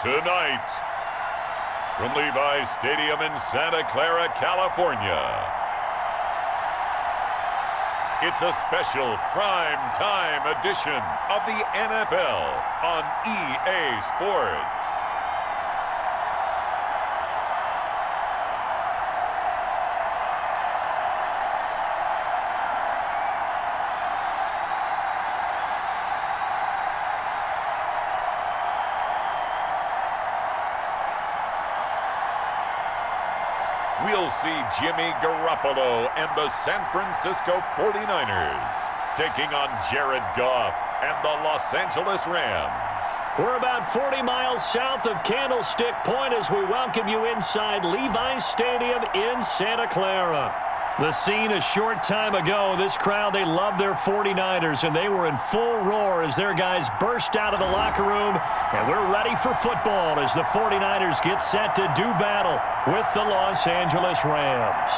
Tonight, from Levi's Stadium in Santa Clara, California, it's a special prime time edition of the NFL on EA Sports. We'll see Jimmy Garoppolo and the San Francisco 49ers taking on Jared Goff and the Los Angeles Rams. We're about 40 miles south of Candlestick Point as we welcome you inside Levi's Stadium in Santa Clara. The scene a short time ago, this crowd, they love their 49ers, and they were in full roar as their guys burst out of the locker room, and we're ready for football as the 49ers get set to do battle with the Los Angeles Rams.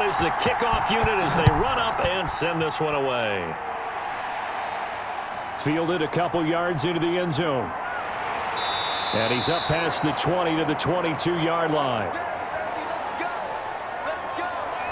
Is the kickoff unit as they run up and send this one away. Fielded a couple yards into the end zone. And he's up past the 20 to the 22-yard line.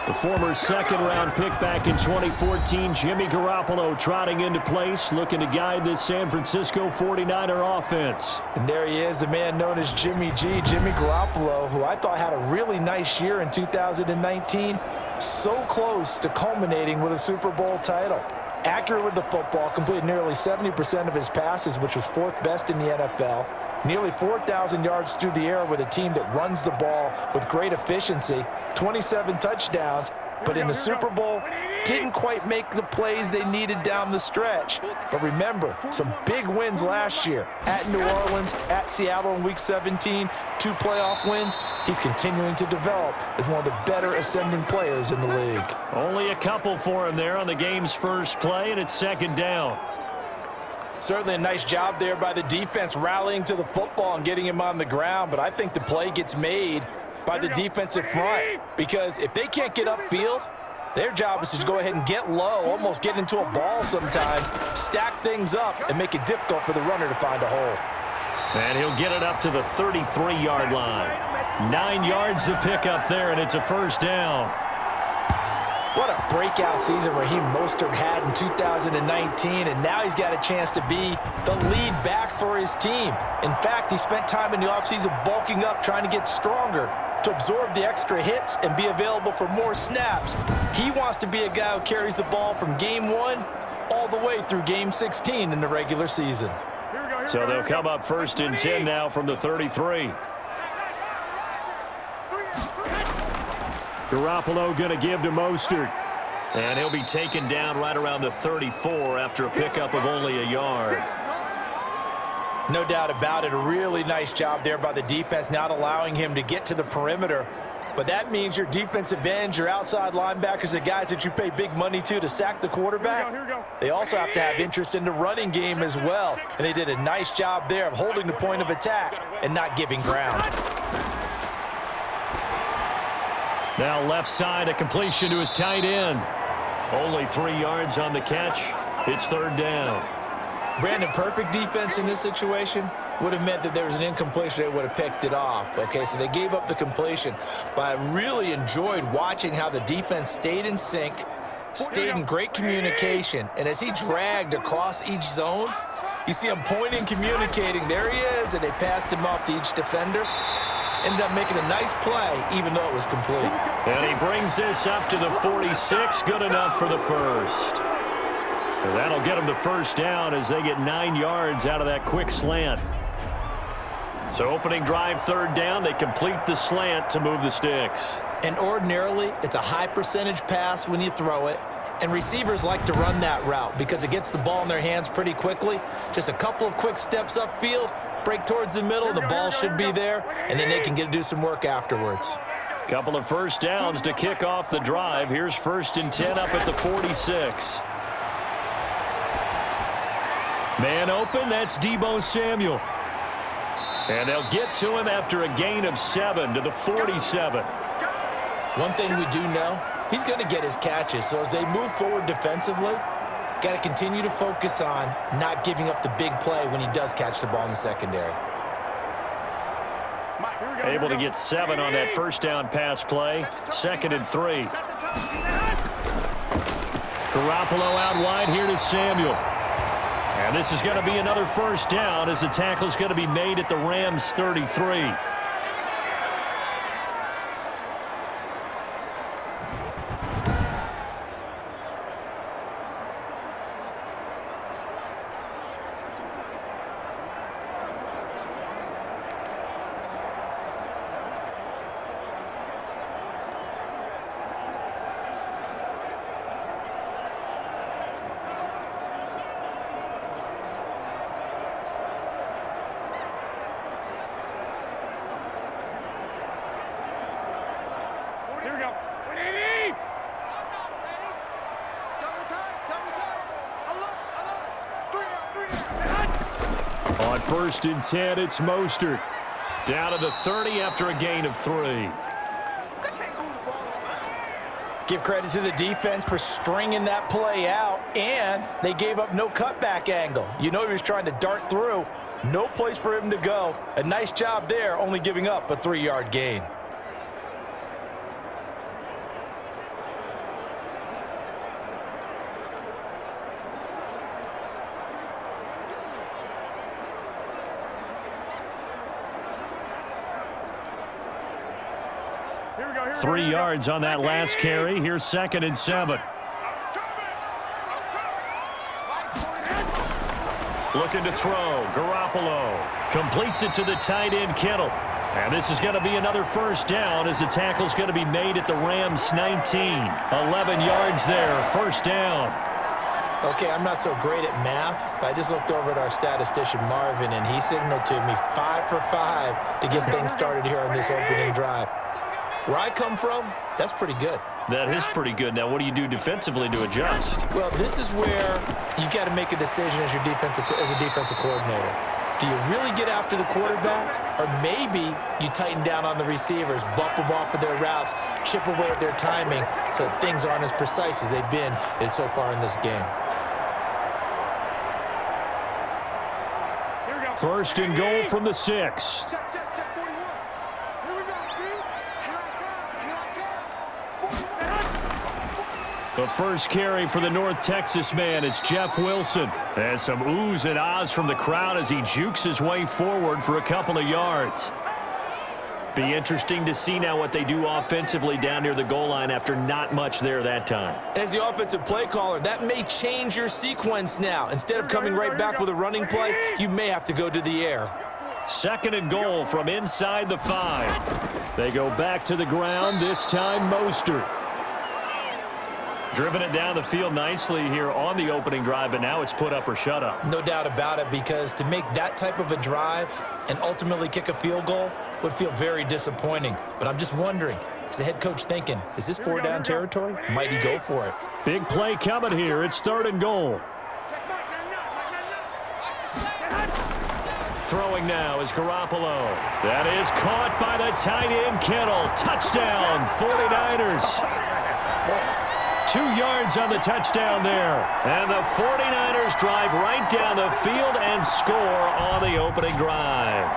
The former second-round pick back in 2014, Jimmy Garoppolo trotting into place, looking to guide this San Francisco 49er offense. And there he is, the man known as Jimmy G, Jimmy Garoppolo, who I thought had a really nice year in 2019. So close to culminating with a Super Bowl title. Accurate with the football, completed nearly 70% of his passes, which was fourth best in the NFL. Nearly 4,000 yards through the air with a team that runs the ball with great efficiency. 27 touchdowns, but in the Super Bowl, didn't quite make the plays they needed down the stretch. But remember, some big wins last year. At New Orleans, at Seattle in Week 17, 2 playoff wins. He's continuing to develop as one of the better ascending players in the league. Only a couple for him there on the game's first play, and it's second down. Certainly a nice job there by the defense rallying to the football and getting him on the ground, but I think the play gets made by the defensive front because if they can't get upfield, their job is to go ahead and get low, almost get into a ball sometimes, stack things up, and make it difficult for the runner to find a hole. And he'll get it up to the 33-yard line. 9 yards to pick up there, and it's a first down. What a breakout season Raheem Mostert had in 2019, and now he's got a chance to be the lead back for his team. In fact, he spent time in the offseason bulking up, trying to get stronger to absorb the extra hits and be available for more snaps. He wants to be a guy who carries the ball from game 1 all the way through game 16 in the regular season. So they'll come up first and 10 now from the 33. Garoppolo going to give to Mostert. And he'll be taken down right around the 34 after a pickup of only a yard. No doubt about it. A really nice job there by the defense, not allowing him to get to the perimeter. But that means your defensive ends, your outside linebackers, the guys that you pay big money to sack the quarterback, they also have to have interest in the running game as well. And they did a nice job there of holding the point of attack and not giving ground. Now left side, a completion to his tight end. Only 3 yards on the catch. It's third down. Brandon, perfect defense in this situation would have meant that there was an incompletion. They would have picked it off. Okay, so they gave up the completion. But I really enjoyed watching how the defense stayed in sync, stayed in great communication. And as he dragged across each zone, you see him pointing, communicating. There he is, and they passed him off to each defender. Ended up making a nice play, even though it was complete. And he brings this up to the 46. Good enough for the first. And that'll get him the first down as they get 9 yards out of that quick slant. So opening drive, third down. They complete the slant to move the sticks. And ordinarily, it's a high percentage pass when you throw it. And receivers like to run that route because it gets the ball in their hands pretty quickly. Just a couple of quick steps upfield, break towards the middle, the ball should be there, and then they can do some work afterwards. Couple of first downs to kick off the drive. Here's 1st and 10 up at the 46. Man open, that's Deebo Samuel. And they'll get to him after a gain of 7 to the 47. One thing we do know, he's going to get his catches. So as they move forward defensively, got to continue to focus on not giving up the big play when he does catch the ball in the secondary. Able to get 7 on that first down pass play. 2nd and 3. Garoppolo out wide here to Samuel. And this is going to be another first down as the tackle is going to be made at the Rams' 33. On 1st and 10, it's Mostert. Down to the 30 after a gain of 3. Give credit to the defense for stringing that play out, and they gave up no cutback angle. You know he was trying to dart through. No place for him to go. A nice job there, only giving up a 3-yard gain. Three yards on that last carry. Here's 2nd and 7. Looking to throw. Garoppolo completes it to the tight end, Kittle. And this is going to be another first down as the tackle's going to be made at the Rams' 19. 11 yards there. First down. Okay, I'm not so great at math, but I just looked over at our statistician, Marvin, and he signaled to me 5 for 5 to get things started here on this opening drive. Where I come from, that's pretty good. That is pretty good. Now, what do you do defensively to adjust? Well, this is where you got to make a decision as a defensive coordinator. Do you really get after the quarterback, or maybe you tighten down on the receivers, bump them off of their routes, chip away at their timing, so things aren't as precise as they've been so far in this game. 1st and goal from the 6. The first carry for the North Texas man, it's Jeff Wilson. And some oohs and ahs from the crowd as he jukes his way forward for a couple of yards. Be interesting to see now what they do offensively down near the goal line after not much there that time. As the offensive play caller, that may change your sequence now. Instead of coming right back with a running play, you may have to go to the air. 2nd and goal from inside the 5. They go back to the ground, this time Mostert. Driven it down the field nicely here on the opening drive, and now it's put up or shut up. No doubt about it, because to make that type of a drive and ultimately kick a field goal would feel very disappointing. But I'm just wondering, is the head coach thinking, is this 4-down territory? Might he go for it? Big play coming here. It's 3rd and goal. Throwing now is Garoppolo. That is caught by the tight end, Kittle. Touchdown, 49ers. 2 yards on the touchdown there. And the 49ers drive right down the field and score on the opening drive.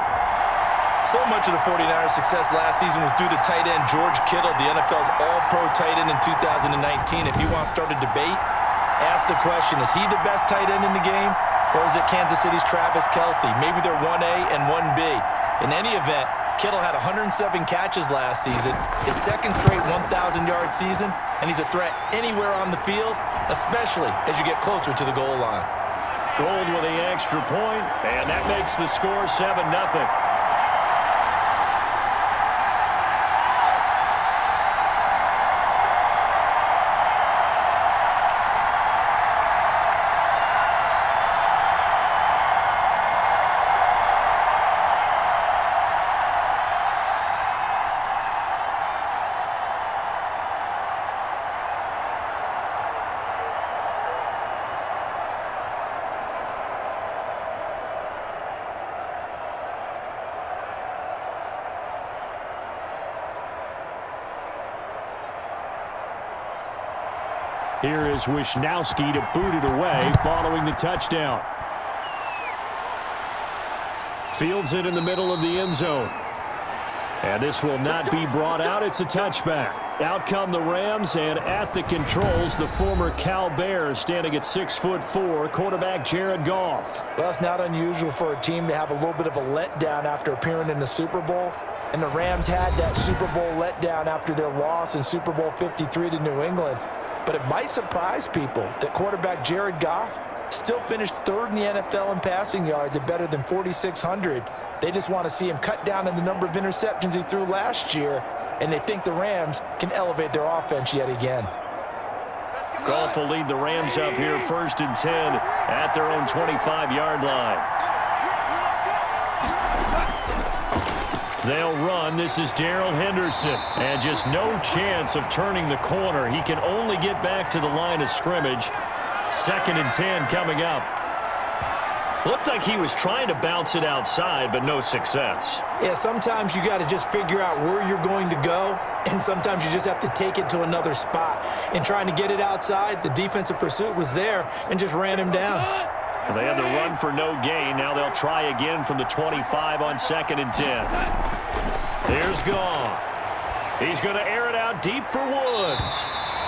So much of the 49ers' success last season was due to tight end George Kittle, the NFL's all-pro tight end in 2019. If you want to start a debate, ask the question, is he the best tight end in the game, or is it Kansas City's Travis Kelce? Maybe they're 1A and 1B. In any event, Kittle had 107 catches last season, his 2nd straight 1,000-yard season, and he's a threat anywhere on the field, especially as you get closer to the goal line. Gold with the extra point, and that makes the score 7-0. Here is Wisnowski to boot it away following the touchdown. Fields it in the middle of the end zone. And this will not be brought out. It's a touchback. Out come the Rams, and at the controls, the former Cal Bears standing at 6'4", quarterback Jared Goff. Well, it's not unusual for a team to have a little bit of a letdown after appearing in the Super Bowl. And the Rams had that Super Bowl letdown after their loss in Super Bowl 53 to New England. But it might surprise people that quarterback Jared Goff still finished third in the NFL in passing yards at better than 4,600. They just want to see him cut down on the number of interceptions he threw last year, and they think the Rams can elevate their offense yet again. Goff will lead the Rams up here 1st and 10 at their own 25-yard line. They'll run. This is Darrell Henderson. And just no chance of turning the corner. He can only get back to the line of scrimmage. 2nd and 10 coming up. Looked like he was trying to bounce it outside, but no success. Yeah, sometimes you got to just figure out where you're going to go, and sometimes you just have to take it to another spot. And trying to get it outside, the defensive pursuit was there and just ran him down. Well, they had the run for no gain. Now they'll try again from the 25 on 2nd and 10. Here's Goff. He's going to air it out deep for Woods.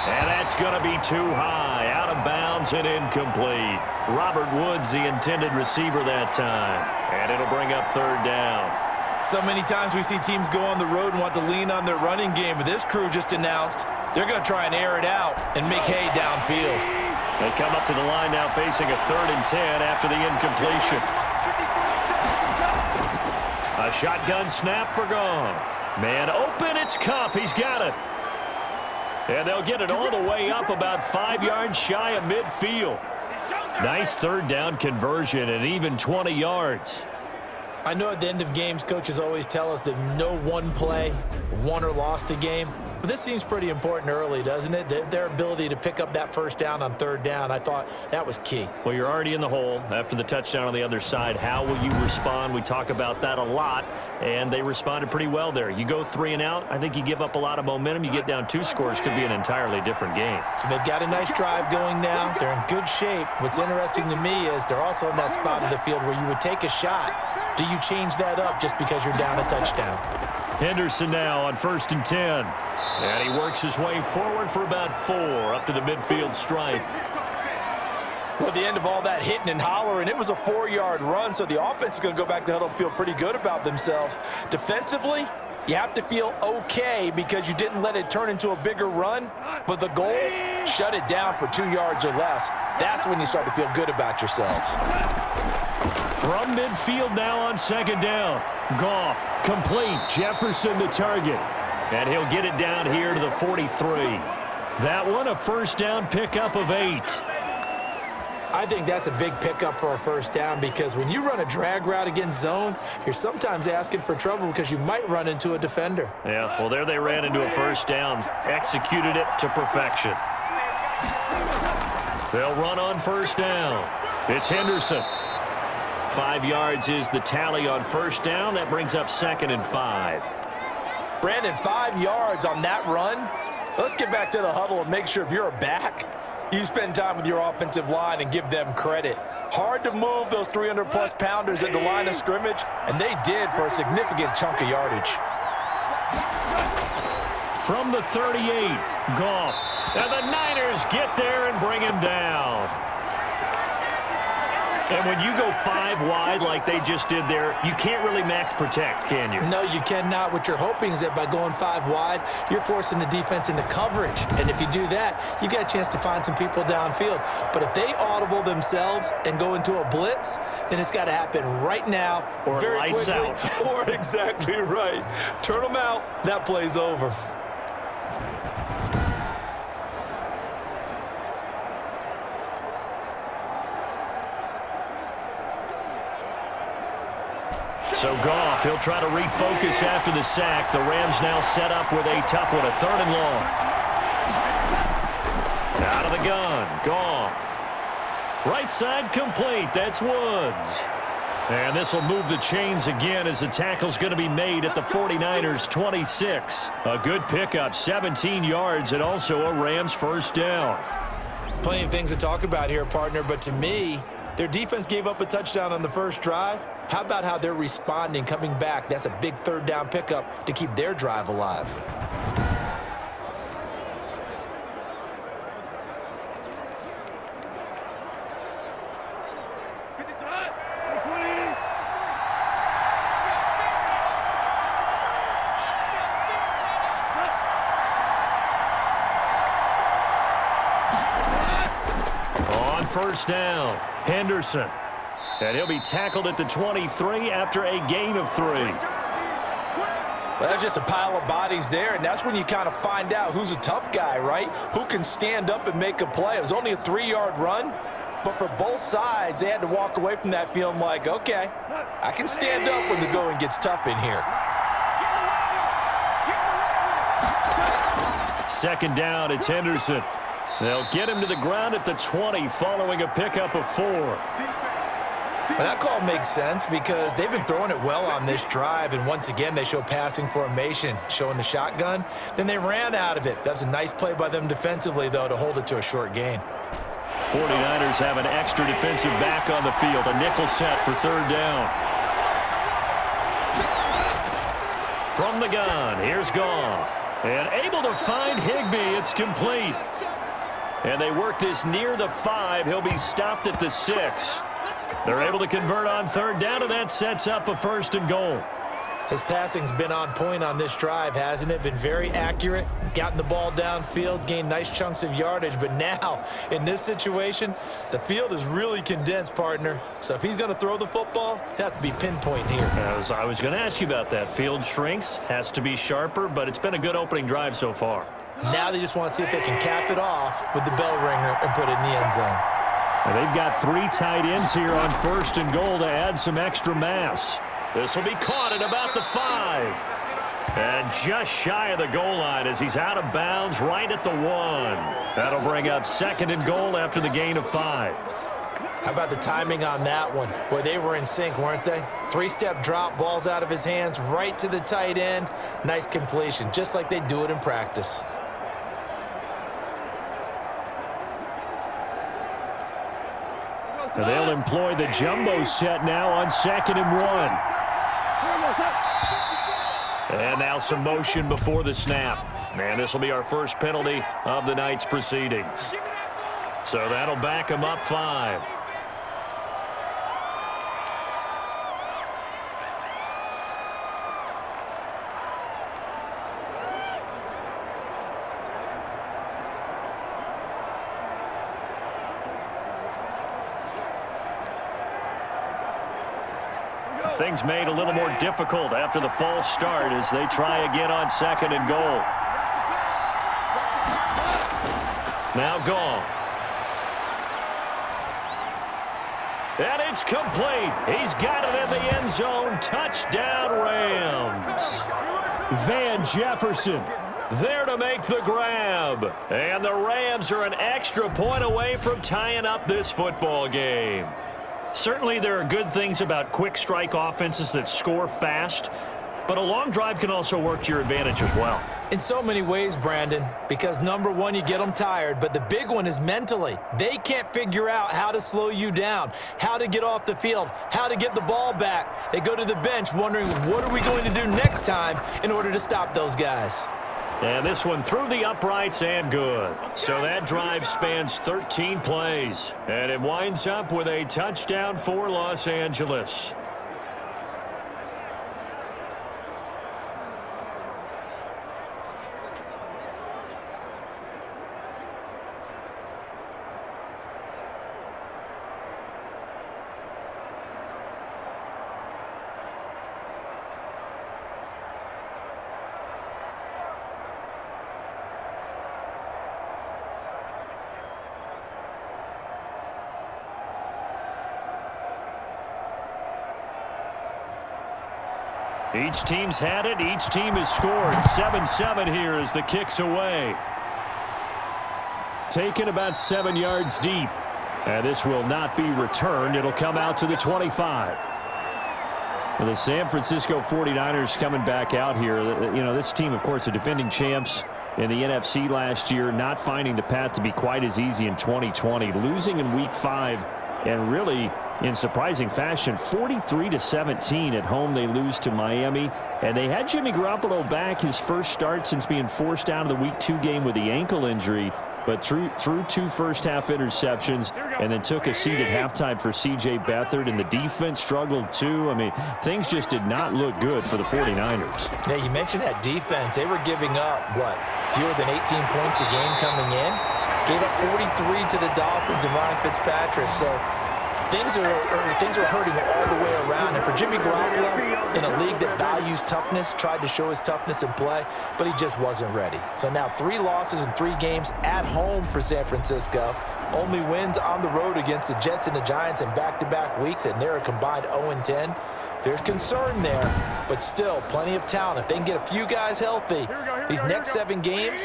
And that's going to be too high, out of bounds and incomplete. Robert Woods, the intended receiver that time. And it'll bring up 3rd down. So many times we see teams go on the road and want to lean on their running game, but this crew just announced they're going to try and air it out and make hay downfield. They come up to the line now facing a 3rd and 10 after the incompletion. A shotgun snap for Goff. Man open, it's Kupp. He's got it. And they'll get it all the way up about 5 yards shy of midfield. Nice 3rd down conversion and even 20 yards. I know at the end of games, coaches always tell us that no one play won or lost a game. But this seems pretty important early, doesn't it? Their ability to pick up that 1st down on 3rd down, I thought that was key. Well, you're already in the hole after the touchdown on the other side. How will you respond? We talk about that a lot, and they responded pretty well there. You go 3 and out, I think you give up a lot of momentum. You get down 2 scores, could be an entirely different game. So they've got a nice drive going now. They're in good shape. What's interesting to me is they're also in that spot of the field where you would take a shot. Do you change that up just because you're down a touchdown? Henderson now on 1st and 10. And he works his way forward for about 4 up to the midfield stripe. Well, at the end of all that hitting and hollering, it was a 4-yard run, so the offense is going to go back to huddle and feel pretty good about themselves. Defensively, you have to feel okay because you didn't let it turn into a bigger run, but the goal, shut it down for 2 yards or less. That's when you start to feel good about yourselves. From midfield now on 2nd down. Goff, complete. Jefferson the target. And he'll get it down here to the 43. That one a 1st down pickup of 8. I think that's a big pickup for a 1st down because when you run a drag route against zone, you're sometimes asking for trouble because you might run into a defender. Yeah, well, there they ran into a 1st down. Executed it to perfection. They'll run on 1st down. It's Henderson. 5 yards is the tally on 1st down. That brings up 2nd and 5. Brandon, 5 yards on that run. Let's get back to the huddle and make sure if you're a back, you spend time with your offensive line and give them credit. Hard to move those 300-plus pounders at the line of scrimmage, and they did for a significant chunk of yardage. From the 38, Goff. And the Niners get there and bring him down. And when you go 5 wide like they just did there, you can't really max protect, can you? No, you cannot. What you're hoping is that by going 5 wide, you're forcing the defense into coverage. And if you do that, you get a chance to find some people downfield. But if they audible themselves and go into a blitz, then it's got to happen right now, or very lights quickly. Out. Or exactly right. Turn them out. That play's over. So Goff, he'll try to refocus after the sack. The Rams now set up with a tough one, a 3rd and long. Out of the gun, Goff. Right side complete, that's Woods. And this will move the chains again as the tackle's going to be made at the 49ers' 26. A good pickup, 17 yards, and also a Rams 1st down. Plenty of things to talk about here, partner, but to me, their defense gave up a touchdown on the first drive. How about how they're responding, coming back? That's a big third down pickup to keep their drive alive. First down, Henderson. And he'll be tackled at the 23 after a gain of 3. Well, that's just a pile of bodies there, and that's when you kind of find out who's a tough guy, right? Who can stand up and make a play. It was only a 3-yard run, but for both sides, they had to walk away from that feeling like, okay, I can stand up when the going gets tough in here. Second down, it's Henderson. They'll get him to the ground at the 20 following a pickup of 4. Well, that call makes sense because they've been throwing it well on this drive, and once again, they show passing formation, showing the shotgun. Then they ran out of it. That's a nice play by them defensively, though, to hold it to a short gain. 49ers have an extra defensive back on the field, a nickel set for third down. From the gun, here's Goff. And able to find Higbee. It's complete. And they work this near the 5. He'll be stopped at the 6. They're able to convert on third down, and that sets up a 1st and goal. His passing's been on point on this drive, hasn't it? Been very accurate, gotten the ball downfield, gained nice chunks of yardage. But now, in this situation, the field is really condensed, partner. So if he's going to throw the football, it has to be pinpoint here. I was going to ask you about that. Field shrinks, has to be sharper, but it's been a good opening drive so far. Now they just want to see if they can cap it off with the bell ringer and put it in the end zone. And they've got 3 tight ends here on 1st and goal to add some extra mass. This will be caught at about the 5. And just shy of the goal line as he's out of bounds right at the 1. That'll bring up 2nd and goal after the gain of 5. How about the timing on that one? Boy, they were in sync, weren't they? 3-step drop, balls out of his hands, right to the tight end. Nice completion, just like they do it in practice. And they'll employ the jumbo set now on 2nd and 1. And now some motion before the snap. And this will be our first penalty of the night's proceedings. So that'll back him up 5. Things made a little more difficult after the false start as they try again on 2nd and goal. Now Goff. And it's complete. He's got it in the end zone. Touchdown, Rams. Van Jefferson there to make the grab. And the Rams are an extra point away from tying up this football game. Certainly there are good things about quick strike offenses that score fast, but a long drive can also work to your advantage as well. In so many ways, Brandon, because number one, you get them tired, but the big one is mentally. They can't figure out how to slow you down, how to get off the field, how to get the ball back. They go to the bench wondering, what are we going to do next time in order to stop those guys? And this one through the uprights and good. So that drive spans 13 plays. And it winds up with a touchdown for Los Angeles. Each team's had it. Each team has scored. 7-7 here as the kick's away. Taken about 7 yards deep. And this will not be returned. It'll come out to the 25. And the San Francisco 49ers coming back out here. You know, this team, of course, the defending champs. in the NFC last year, not finding the path to be quite as easy in 2020. Losing in Week 5 and really in surprising fashion, 43-17 at home. They lose to Miami. And they had Jimmy Garoppolo back, his first start since being forced out of the Week 2 game with the ankle injury. But through 2 first-half interceptions and then took a seat at halftime for C.J. Beathard, and the defense struggled too. I mean, things just did not look good for the 49ers. Yeah, you mentioned that defense. They were giving up, what, fewer than 18 points a game coming in? Gave up 43 to the Dolphins and Ryan Fitzpatrick. So things are hurting all the way around. And for Jimmy Garoppolo, in a league that values toughness, tried to show his toughness in play, but he just wasn't ready. So now 3 losses in 3 games at home for San Francisco. Only wins on the road against the Jets and the Giants in back-to-back weeks, and they're a combined 0-10. There's concern there, but still plenty of talent. If they can get a few guys healthy, these next 7 games,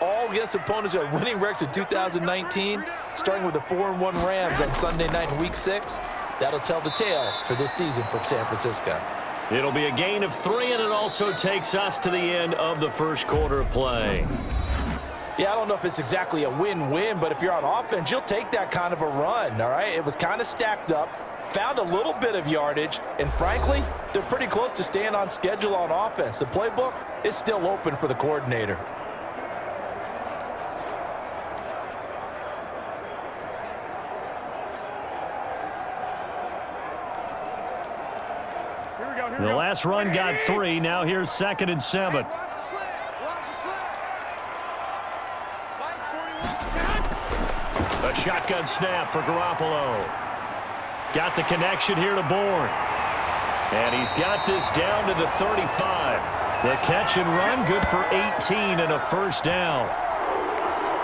all against opponents who are winning records in 2019, starting with the 4-1 Rams on Sunday night in Week 6. That'll tell the tale for this season for San Francisco. It'll be a gain of 3, and it also takes us to the end of the first quarter of play. Yeah, I don't know if it's exactly a win-win, but if you're on offense, you'll take that kind of a run, all right? It was kind of stacked up, found a little bit of yardage, and frankly, they're pretty close to staying on schedule on offense. The playbook is still open for the coordinator. The last run got 3. Now here's 2nd and 7. A shotgun snap for Garoppolo. Got the connection here to Bourne. And he's got this down to the 35. The catch and run, good for 18 and a first down.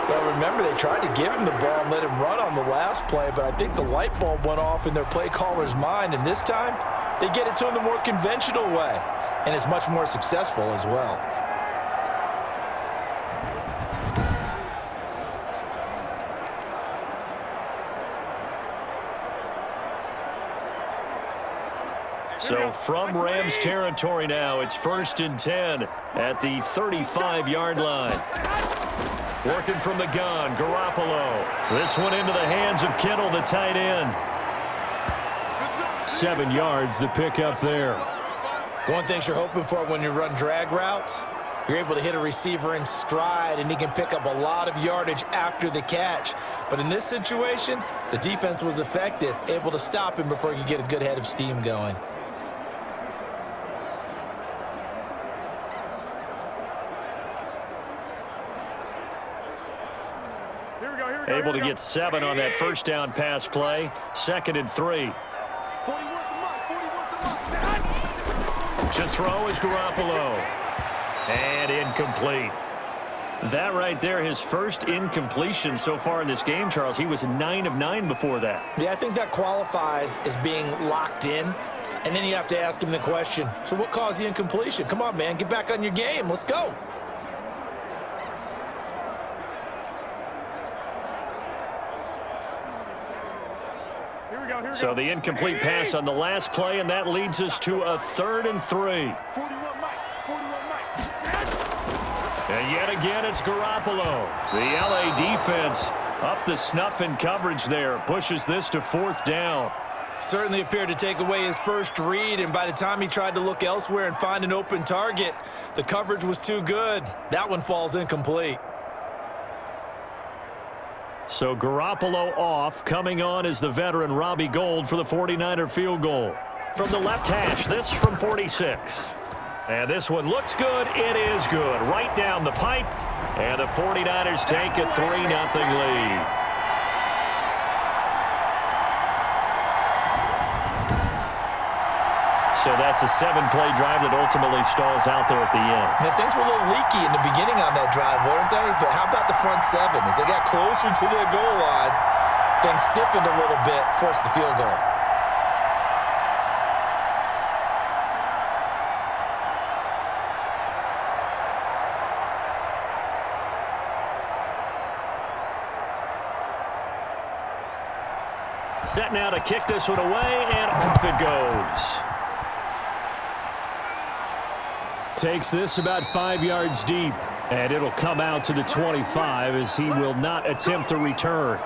Well, remember, they tried to give him the ball and let him run on the last play, but I think the light bulb went off in their play caller's mind, and this time they get it to him the more conventional way, and it's much more successful as well. So from Rams territory now, it's 1st and 10 at the 35-yard line. Working from the gun, Garoppolo. This one into the hands of Kittle, the tight end. 7 yards, the pick up there. One thing you're hoping for when you run drag routes, you're able to hit a receiver in stride, and he can pick up a lot of yardage after the catch. But in this situation, the defense was effective, able to stop him before he could get a good head of steam going. Able to get 7 on that first down pass play. 2nd and 3. To throw is Garoppolo. And incomplete. That right there, his first incompletion so far in this game, Charles. He was 9 of 9 before that. Yeah, I think that qualifies as being locked in. And then you have to ask him the question, so what caused the incompletion? Come on, man, get back on your game. Let's go. So the incomplete pass on the last play, and that leads us to a 3rd and 3. And yet again, it's Garoppolo. The LA defense up the snuff in coverage there. Pushes this to 4th down. Certainly appeared to take away his first read, and by the time he tried to look elsewhere and find an open target, the coverage was too good. That one falls incomplete. So Garoppolo off. Coming on is the veteran Robbie Gould for the 49er field goal. From the left hash, this from 46. And this one looks good. It is good. Right down the pipe. And the 49ers take a 3-0 lead. So that's a 7-play drive that ultimately stalls out there at the end. Yeah, things were a little leaky in the beginning on that drive, weren't they? But how about the front 7? As they got closer to the goal line, things stiffened a little bit, forced the field goal. Set now to kick this one away, and off it goes. Takes this about 5 yards deep. And it'll come out to the 25 as he will not attempt to return.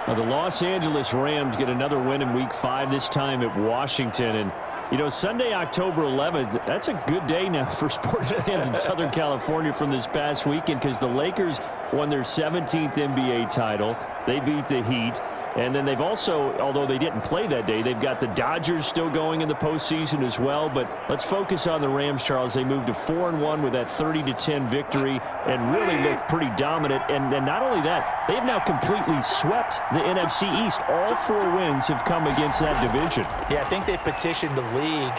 Now, the Los Angeles Rams get another win in Week 5, this time at Washington. And, you know, Sunday, October 11th, that's a good day now for sports fans in Southern California from this past weekend because the Lakers won their 17th NBA title. They beat the Heat. And then they've also, although they didn't play that day, they've got the Dodgers still going in the postseason as well. But let's focus on the Rams, Charles. They moved to 4-1 with that 30-10 victory and really looked pretty dominant. And not only that, they've now completely swept the NFC East. All 4 wins have come against that division. Yeah, I think they petitioned the league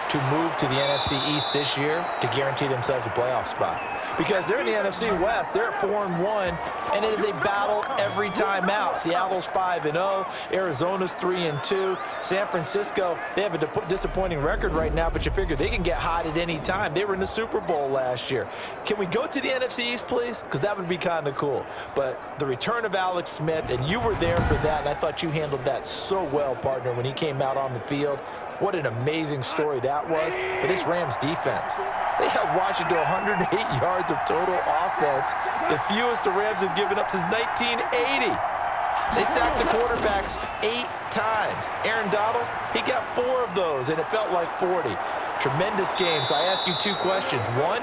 to move to the NFC East this year to guarantee themselves a playoff spot. Because they're in the NFC West, they're at 4-1, and it is a battle every time out. Seattle's 5-0, Arizona's 3-2, San Francisco, they have a disappointing record right now, but you figure they can get hot at any time. They were in the Super Bowl last year. Can we go to the NFC East, please? Because that would be kind of cool. But the return of Alex Smith, and you were there for that, and I thought you handled that so well, partner, when he came out on the field. What an amazing story that was. But this Rams defense, they held Washington to 108 yards of total offense, the fewest the Rams have given up since 1980. They sacked the quarterbacks 8 times. Aaron Donald, he got 4 of those, and it felt like 40. Tremendous games. I ask you 2 questions. 1,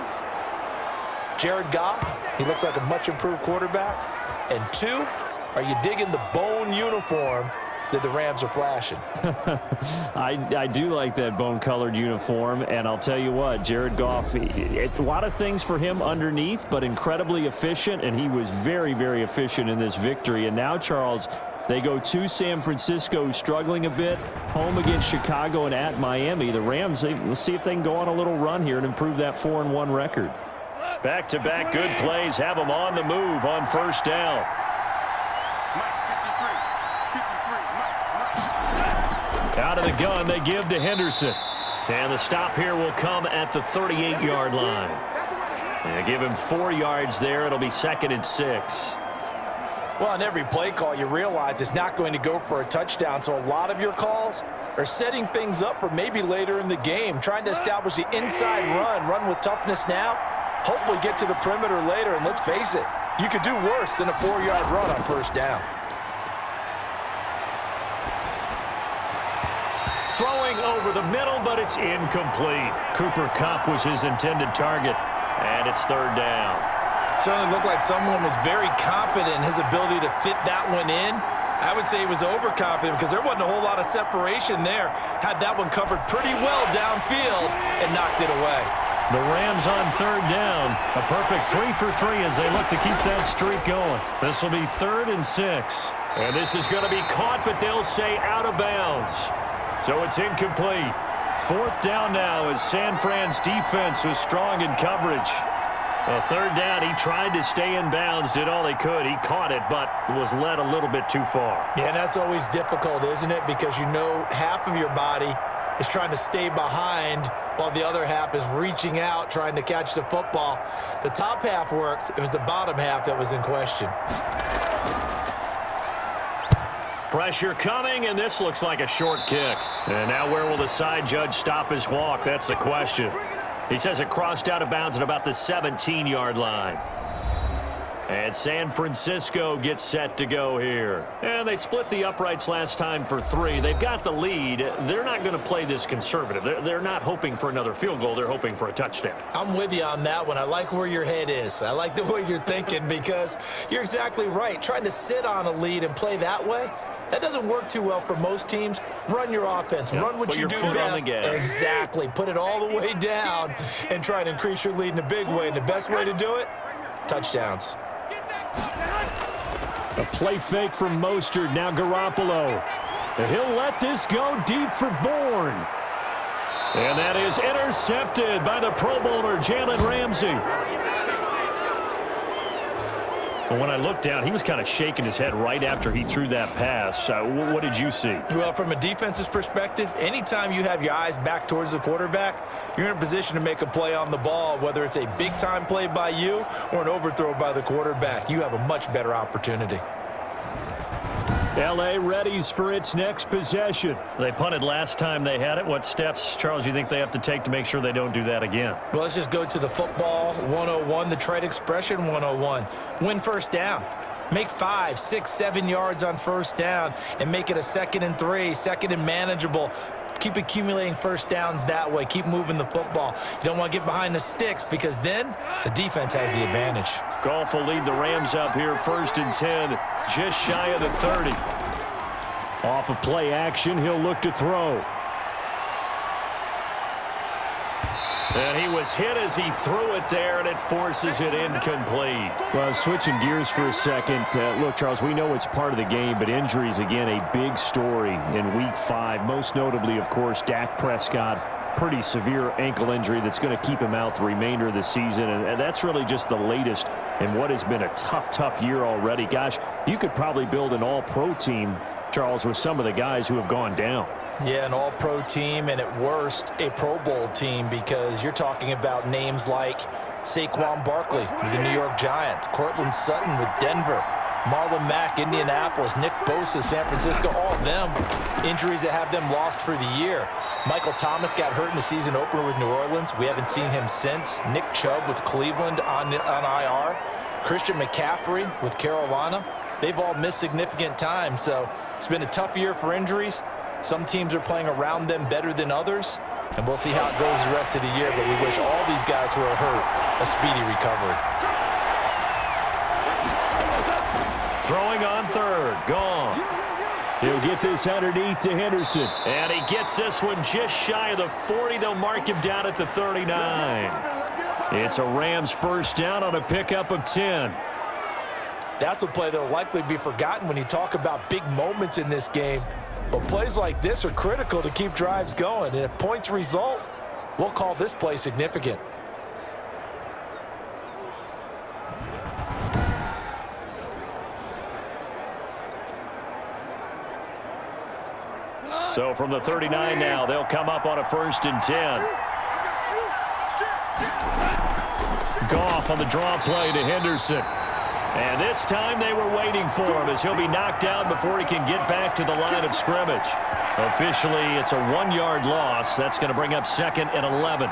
Jared Goff, he looks like a much improved quarterback. And 2, are you digging the bone uniform that the Rams are flashing? I do like that bone-colored uniform, and I'll tell you what, Jared Goff, a lot of things for him underneath, but incredibly efficient, and he was very, very efficient in this victory. And now, Charles, they go to San Francisco, struggling a bit, home against Chicago and at Miami. The Rams, let's see if they can go on a little run here and improve that 4-1 record. Back-to-back good plays have them on the move on first down. Out of the gun, they give to Henderson. And the stop here will come at the 38-yard line. They give him 4 yards there. It'll be 2nd and 6. Well, on every play call, you realize it's not going to go for a touchdown. So a lot of your calls are setting things up for maybe later in the game, trying to establish the inside run with toughness now, hopefully get to the perimeter later. And let's face it, you could do worse than a 4-yard run on first down. Throwing over the middle, but it's incomplete. Cooper Kupp was his intended target, and it's 3rd down. Certainly looked like someone was very confident in his ability to fit that one in. I would say he was overconfident because there wasn't a whole lot of separation there. Had that one covered pretty well downfield and knocked it away. The Rams on 3rd down. A perfect 3 for 3 as they look to keep that streak going. This will be 3rd and 6. And this is going to be caught, but they'll say out of bounds. So it's incomplete. 4th down now as San Fran's defense was strong in coverage. Well, 3rd down, he tried to stay in bounds, did all he could. He caught it, but was led a little bit too far. Yeah, that's always difficult, isn't it? Because you know half of your body is trying to stay behind while the other half is reaching out, trying to catch the football. The top half worked. It was the bottom half that was in question. Pressure coming, and this looks like a short kick. And now where will the side judge stop his walk? That's the question. He says it crossed out of bounds at about the 17-yard line. And San Francisco gets set to go here. And they split the uprights last time for 3. They've got the lead. They're not going to play this conservative. They're not hoping for another field goal. They're hoping for a touchdown. I'm with you on that one. I like where your head is. I like the way you're thinking because you're exactly right. Trying to sit on a lead and play that way, that doesn't work too well for most teams. Run your offense. Yep. Run what you do best. Exactly. Put it all the way down and try and increase your lead in a big way. And the best way to do it, touchdowns. A play fake from Mostert. Now Garoppolo. He'll let this go deep for Bourne. And that is intercepted by the Pro Bowler, Jalen Ramsey. And when I looked down, he was kind of shaking his head right after he threw that pass. What did you see? Well, from a defense's perspective, anytime you have your eyes back towards the quarterback, you're in a position to make a play on the ball, whether it's a big-time play by you or an overthrow by the quarterback. You have a much better opportunity. L.A. readies for its next possession. They punted last time they had it. What steps, Charles, you think they have to take to make sure they don't do that again? Well, let's just go to the football 101, the trade expression 101. Win first down. Make 5, 6, 7 yards on first down and make it a 2nd and 3, 2nd and manageable. Keep accumulating first downs that way. Keep moving the football. You don't want to get behind the sticks because then the defense has the advantage. Goff will lead the Rams up here 1st and 10, just shy of the 30. Off of play action, he'll look to throw. And he was hit as he threw it there, and it forces it incomplete. Well, switching gears for a second. Look, Charles, we know it's part of the game, but injuries, again, a big story in Week 5. Most notably, of course, Dak Prescott. Pretty severe ankle injury that's going to keep him out the remainder of the season, and that's really just the latest in what has been a tough year already. Gosh, you could probably build an all-pro team, Charles, with some of the guys who have gone down. Yeah, an all-pro team, and at worst, a Pro Bowl team, because you're talking about names like Saquon Barkley with the New York Giants, Cortland Sutton with Denver, Marlon Mack, Indianapolis, Nick Bosa, San Francisco, all of them injuries that have them lost for the year. Michael Thomas got hurt in the season opener with New Orleans. We haven't seen him since. Nick Chubb with Cleveland on IR. Christian McCaffrey with Carolina. They've all missed significant time, so it's been a tough year for injuries. Some teams are playing around them better than others, and we'll see how it goes the rest of the year, but we wish all these guys who are hurt a speedy recovery. Throwing on 3rd, Goff. He'll get this underneath to Henderson. And he gets this one just shy of the 40. They'll mark him down at the 39. It's a Rams first down on a pickup of 10. That's a play that will likely be forgotten when you talk about big moments in this game. But plays like this are critical to keep drives going. And if points result, we'll call this play significant. So from the 39 now, they'll come up on a 1st and 10. Goff on the draw play to Henderson. And this time they were waiting for him as he'll be knocked down before he can get back to the line of scrimmage. Officially, it's a 1-yard loss. That's going to bring up 2nd and 11.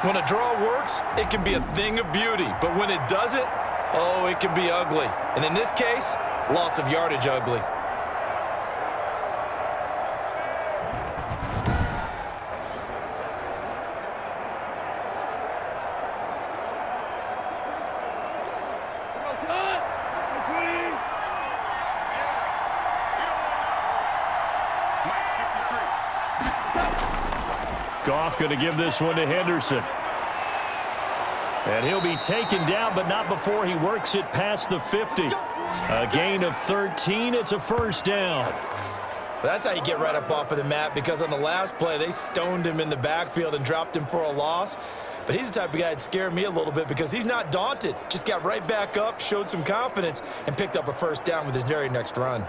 When a draw works, it can be a thing of beauty. But when it doesn't, oh, it can be ugly. And in this case, loss of yardage ugly. Goff going to give this one to Henderson. And he'll be taken down, but not before he works it past the 50. A gain of 13. It's a first down. That's how you get right up off of the mat, because on the last play, they stoned him in the backfield and dropped him for a loss. But he's the type of guy that scared me a little bit because he's not daunted. Just got right back up, showed some confidence, and picked up a first down with his very next run.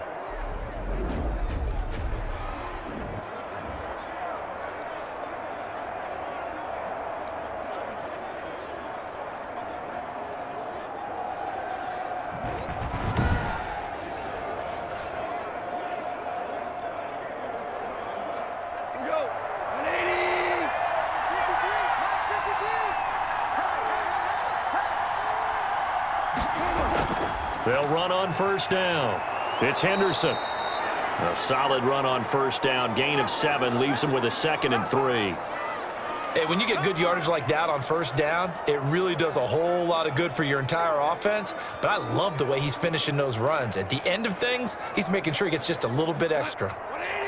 They'll run on first down. It's Henderson. A solid run on first down. Gain of 7 leaves him with a 2nd and 3. Hey, when you get good yardage like that on first down, it really does a whole lot of good for your entire offense. But I love the way he's finishing those runs. At the end of things, he's making sure he gets just a little bit extra.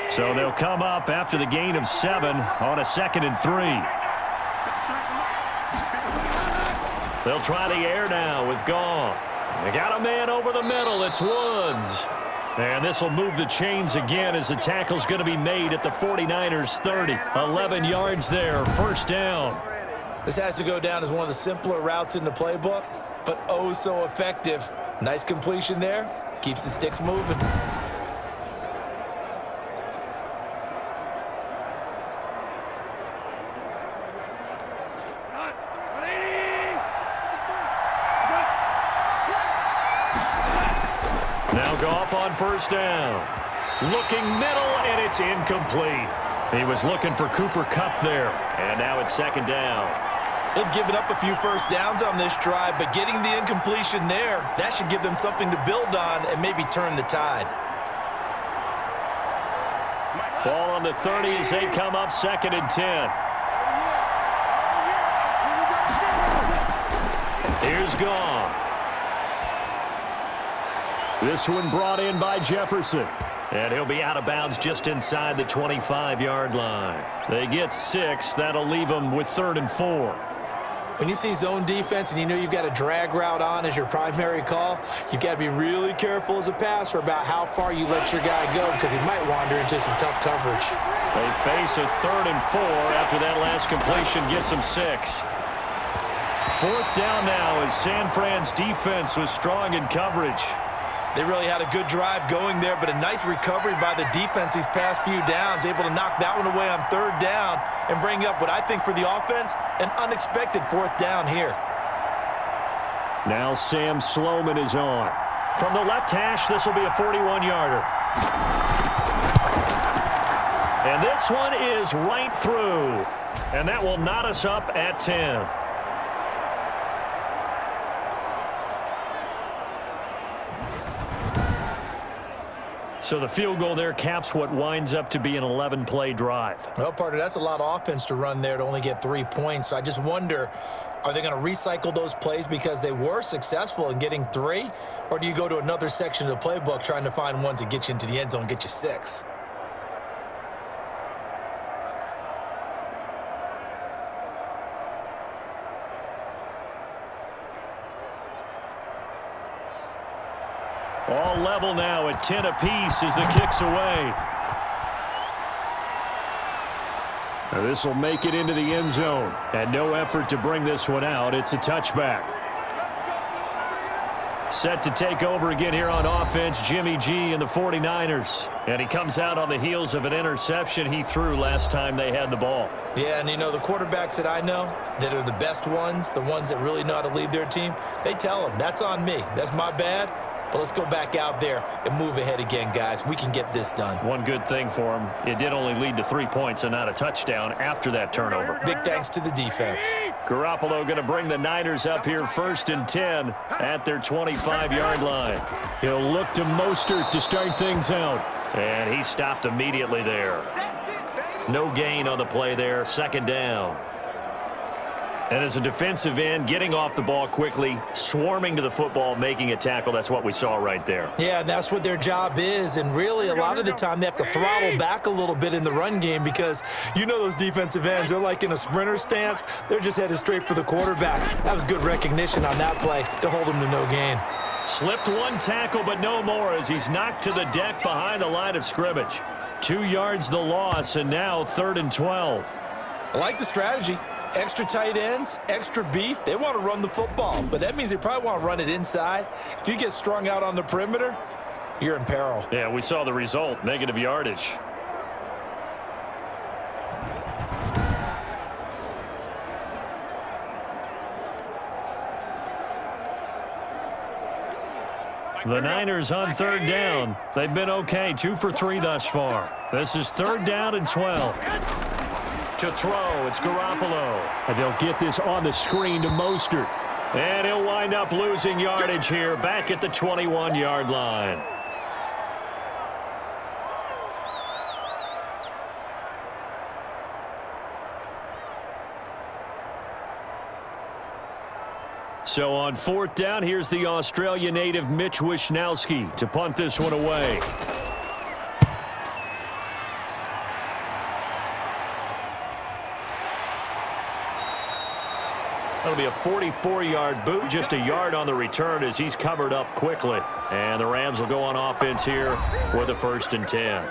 So they'll come up after the gain of 7 on a 2nd and 3. They'll try the air now with Goff. They got a man over the middle. It's Woods. And this will move the chains again as the tackle's going to be made at the 49ers 30. 11 yards there, first down. This has to go down as one of the simpler routes in the playbook, but oh so effective. Nice completion there. Keeps the sticks moving. Now Goff on first down. Looking middle, and it's incomplete. He was looking for Cooper Kupp there, and now it's second down. They've given up a few first downs on this drive, but getting the incompletion there, that should give them something to build on and maybe turn the tide. Ball on the 30 as they come up second and 10. Here's Goff. This one brought in by Jefferson. And he'll be out of bounds just inside the 25-yard line. They get 6. That'll leave them with 3rd and 4. When you see zone defense and you know you've got a drag route on as your primary call, you've got to be really careful as a passer about how far you let your guy go because he might wander into some tough coverage. They face a 3rd and 4 after that last completion gets them 6. 4th down now as San Fran's defense was strong in coverage. They really had a good drive going there, but a nice recovery by the defense these past few downs, able to knock that one away on 3rd down and bring up what I think for the offense, an unexpected 4th down here. Now Sam Sloman is on. From the left hash, this will be a 41-yarder. And this one is right through. And that will knot us up at 10. So the field goal there caps what winds up to be an 11-play drive. Well, partner, that's a lot of offense to run there to only get 3 points. So I just wonder, are they going to recycle those plays because they were successful in getting 3? Or do you go to another section of the playbook trying to find ones that get you into the end zone and get you 6? All level now at 10 apiece as the kick's away. Now this will make it into the end zone. And no effort to bring this one out. It's a touchback. Set to take over again here on offense, Jimmy G and the 49ers. And he comes out on the heels of an interception he threw last time they had the ball. Yeah, and you know, the quarterbacks that I know that are the best ones, the ones that really know how to lead their team, they tell them, that's on me. That's my bad. But let's go back out there and move ahead again, guys. We can get this done. One good thing for him, it did only lead to 3 points and not a touchdown after that turnover. Big thanks to the defense. Garoppolo going to bring the Niners up here 1st and 10 at their 25-yard line. He'll look to Mostert to start things out. And he stopped immediately there. No gain on the play there, 2nd down. And as a defensive end, getting off the ball quickly, swarming to the football, making a tackle, that's what we saw right there. Yeah, and that's what their job is. And really, a lot of the time, they have to throttle back a little bit in the run game because you know those defensive ends, they're like in a sprinter stance. They're just headed straight for the quarterback. That was good recognition on that play to hold him to no gain. Slipped one tackle, but no more as he's knocked to the deck behind the line of scrimmage. 2 yards the loss, and now 3rd and 12. I like the strategy. Extra tight ends, extra beef. They want to run the football, but that means they probably want to run it inside. If you get strung out on the perimeter, you're in peril. Yeah, we saw the result, negative yardage. The Niners on 3rd down. They've been okay, 2 for 3 thus far. This is 3rd down and 12. To throw, it's Garoppolo. And they'll get this on the screen to Mostert. And he'll wind up losing yardage here back at the 21-yard line. So on 4th down, here's the Australia native Mitch Wishnowsky to punt this one away. That'll be a 44-yard boot, just a yard on the return as he's covered up quickly. And the Rams will go on offense here with a 1st and 10.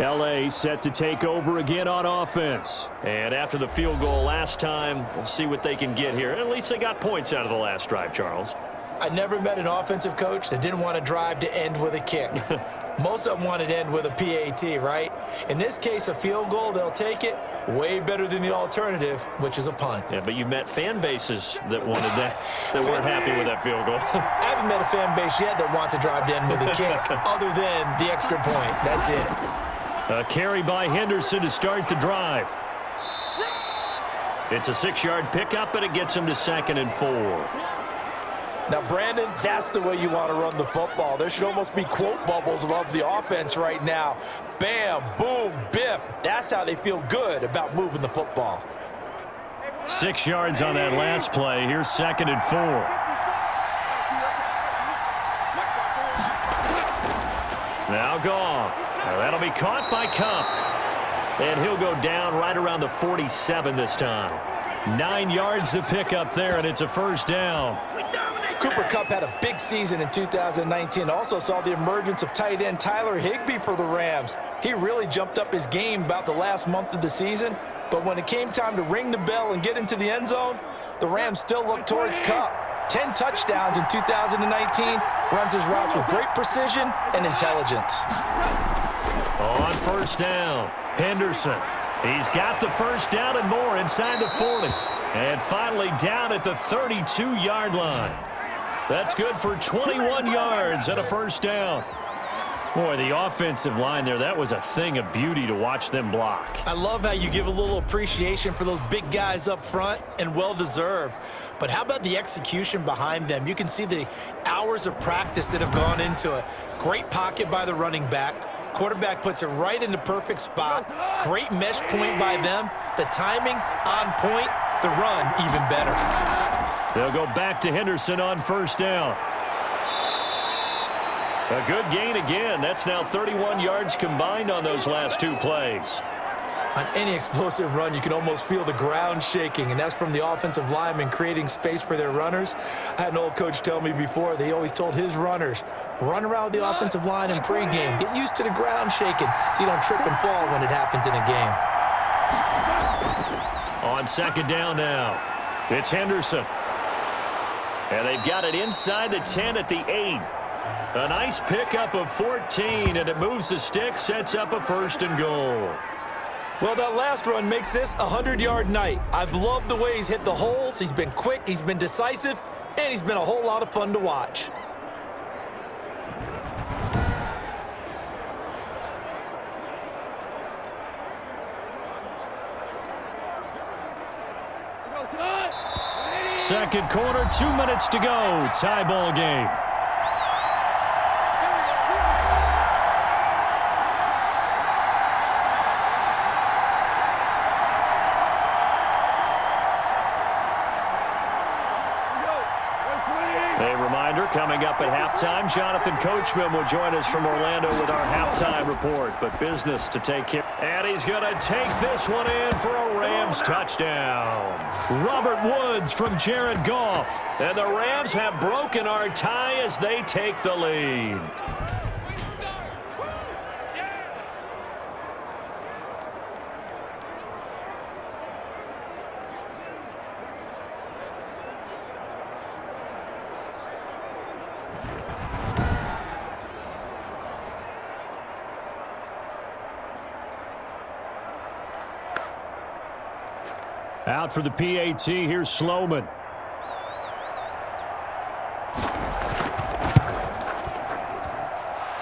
L.A. set to take over again on offense. And after the field goal last time, we'll see what they can get here. At least they got points out of the last drive, Charles. I never met an offensive coach that didn't want to drive to end with a kick. Most of them want it to end with a PAT, right? In this case, a field goal, they'll take it. Way better than the alternative, which is a punt. Yeah, but you've met fan bases that wanted that, that weren't happy with that field goal. I haven't met a fan base yet that wants to drive to end with a kick, other than the extra point. That's it. A carry by Henderson to start the drive. It's a 6-yard pickup, and it gets him to 2nd and 4. Now, Brandon, that's the way you want to run the football. There should almost be quote bubbles above the offense right now. Bam, boom, biff. That's how they feel good about moving the football. 6 yards on that last play. Here's 2nd and 4. Now Goff. Now that'll be caught by Cup. And he'll go down right around the 47 this time. 9 yards to pick up there, and it's a first down. Cooper Kupp had a big season in 2019. Also saw the emergence of tight end Tyler Higbee for the Rams. He really jumped up his game about the last month of the season. But when it came time to ring the bell and get into the end zone, the Rams still looked towards Kupp. 10 touchdowns in 2019. Runs his routes with great precision and intelligence. On first down, Henderson. He's got the first down and more inside the 40. And finally down at the 32-yard line. That's good for 21 yards and a first down. Boy, the offensive line there, that was a thing of beauty to watch them block. I love how you give a little appreciation for those big guys up front, and well-deserved. But how about the execution behind them? You can see the hours of practice that have gone into it. Great pocket by the running back. Quarterback puts it right in the perfect spot. Great mesh point by them. The timing on point. The run even better. They'll go back to Henderson on first down. A good gain again. That's now 31 yards combined on those last 2 plays. On any explosive run, you can almost feel the ground shaking, and that's from the offensive linemen creating space for their runners. I had an old coach tell me before, they always told his runners, run around the offensive line in pregame. Get used to the ground shaking so you don't trip and fall when it happens in a game. On second down now, it's Henderson. And they've got it inside the 10 at the 8. A nice pickup of 14, and it moves the stick, sets up a 1st and goal. Well, that last run makes this a 100-yard night. I've loved the way he's hit the holes. He's been quick, he's been decisive, and he's been a whole lot of fun to watch. Second quarter, 2 minutes to go. Tie ball game. A reminder, coming up at halftime, Jonathan Coachman will join us from Orlando with our halftime report. But business to take care. And he's going to take this one in for a Rams touchdown. Robert Woods from Jared Goff. And the Rams have broken our tie as they take the lead. Out for the PAT, here's Sloman.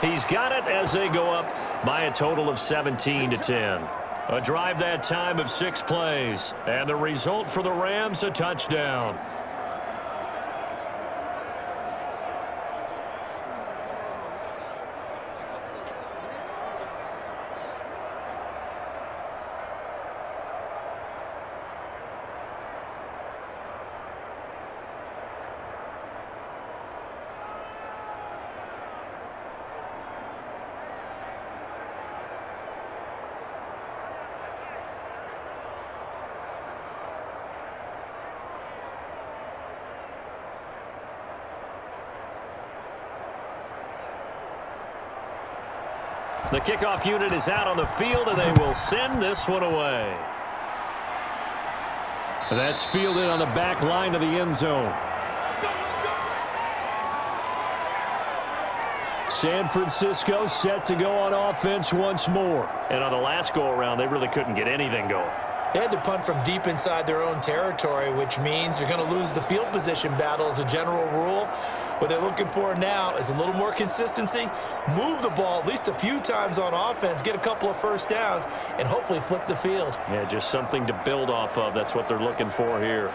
He's got it as they go up by a total of 17-10. A drive that time of 6 plays. And the result for the Rams, a touchdown. The kickoff unit is out on the field, and they will send this one away. That's fielded on the back line of the end zone. San Francisco set to go on offense once more. And on the last go-around, they really couldn't get anything going. They had to punt from deep inside their own territory, which means you're going to lose the field position battle as a general rule. What they're looking for now is a little more consistency, move the ball at least a few times on offense, get a couple of first downs, and hopefully flip the field. Yeah, just something to build off of. That's what they're looking for here.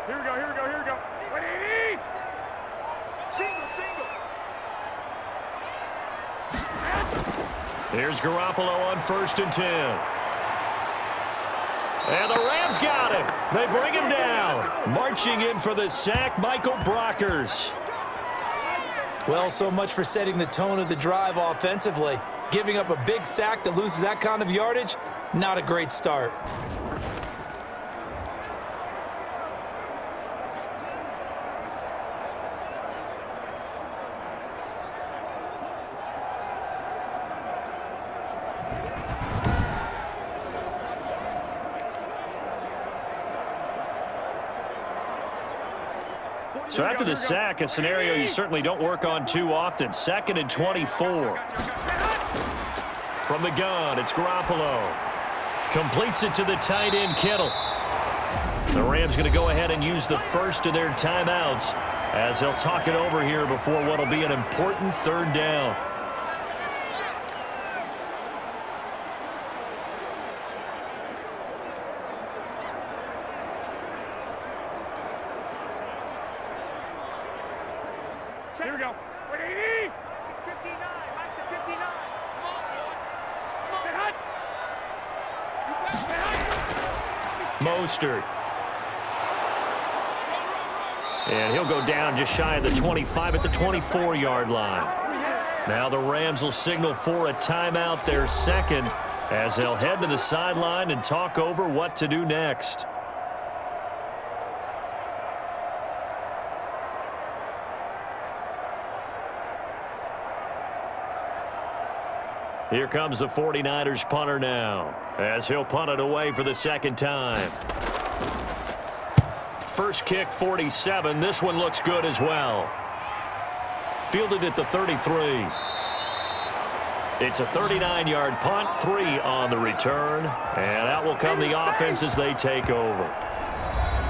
Here we go, here we go, here we go. 180! Single. Here's Garoppolo on 1st and 10. And the Rams got him. They bring him down. Marching in for the sack, Michael Brockers. Well, so much for setting the tone of the drive offensively. Giving up a big sack that loses that kind of yardage, not a great start. So after the sack, a scenario you certainly don't work on too often. 2nd and 24. From the gun, it's Garoppolo. Completes it to the tight end, Kittle. The Rams going to go ahead and use the first of their timeouts as they'll talk it over here before what will be an important 3rd down. Here we go. 180! It's 59. Mike to 59. Come on, boy. Come on. Mostert. And he'll go down just shy of the 25 at the 24-yard line. Now the Rams will signal for a timeout, their 2nd, as they'll head to the sideline and talk over what to do next. Here comes the 49ers punter now, as he'll punt it away for the 2nd time. First kick, 47. This one looks good as well. Fielded at the 33. It's a 39-yard punt, 3 on the return, and out will come the offense as they take over.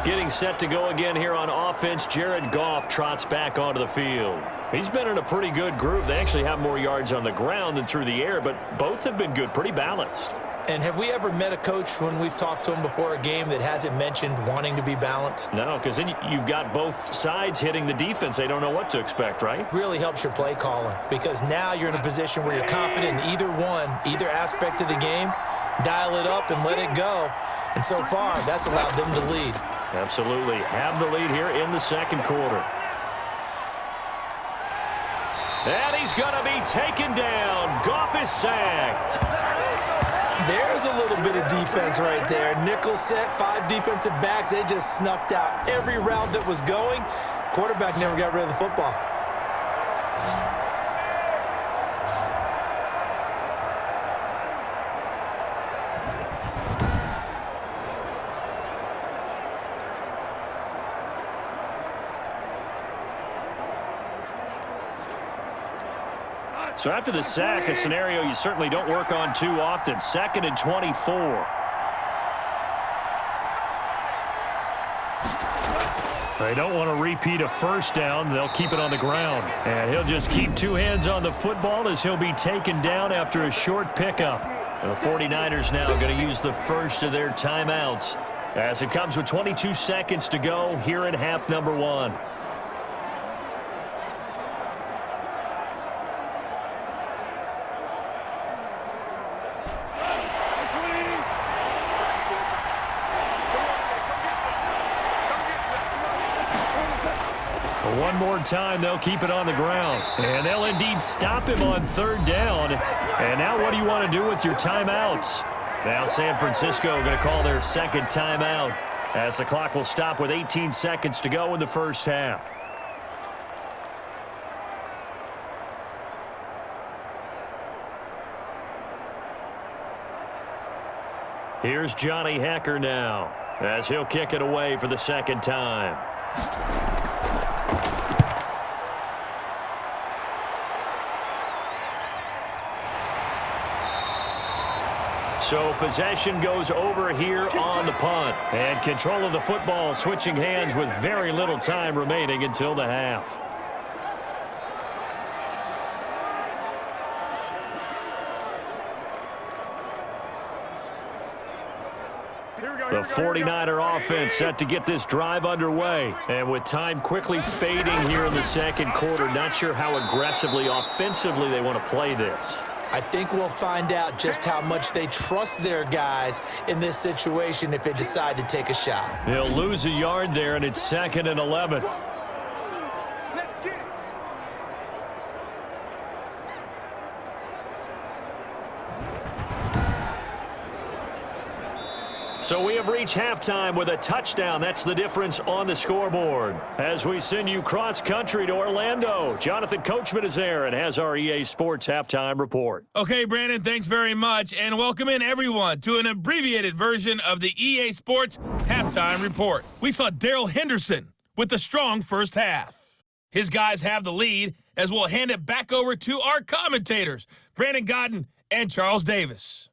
Getting set to go again here on offense, Jared Goff trots back onto the field. He's been in a pretty good group. They actually have more yards on the ground than through the air, but both have been good, pretty balanced. And have we ever met a coach when we've talked to him before a game that hasn't mentioned wanting to be balanced? No, because then you've got both sides hitting the defense. They don't know what to expect, right? Really helps your play calling, because now you're in a position where you're confident in either one, either aspect of the game. Dial it up and let it go. And so far, that's allowed them to lead. Absolutely. Have the lead here in the 2nd quarter. And he's going to be taken down. Goff is sacked. There's a little bit of defense right there. Nickel set, 5 defensive backs. They just snuffed out every route that was going. Quarterback never got rid of the football. So after the sack, a scenario you certainly don't work on too often. 2nd and 24. They don't want to repeat a first down. They'll keep it on the ground. And he'll just keep 2 hands on the football as he'll be taken down after a short pickup. And the 49ers now going to use the first of their timeouts as it comes with 22 seconds to go here in half number 1. One more time, they'll keep it on the ground. And they'll indeed stop him on 3rd down. And now what do you want to do with your timeouts? Now San Francisco going to call their 2nd timeout as the clock will stop with 18 seconds to go in the first half. Here's Johnny Hecker now as he'll kick it away for the 2nd time. So possession goes over here on the punt. And control of the football switching hands with very little time remaining until the half. The 49er offense set to get this drive underway. And with time quickly fading here in the second quarter, not sure how aggressively, offensively they want to play this. I think we'll find out just how much they trust their guys in this situation if they decide to take a shot. They'll lose a yard there, and it's 2nd and 11. So we have reached halftime with a touchdown. That's the difference on the scoreboard. As we send you cross-country to Orlando, Jonathan Coachman is there and has our EA Sports halftime report. Okay, Brandon, thanks very much, and welcome in everyone to an abbreviated version of the EA Sports halftime report. We saw Darrell Henderson with the strong first half. His guys have the lead as we'll hand it back over to our commentators, Brandon Godden and Charles Davis.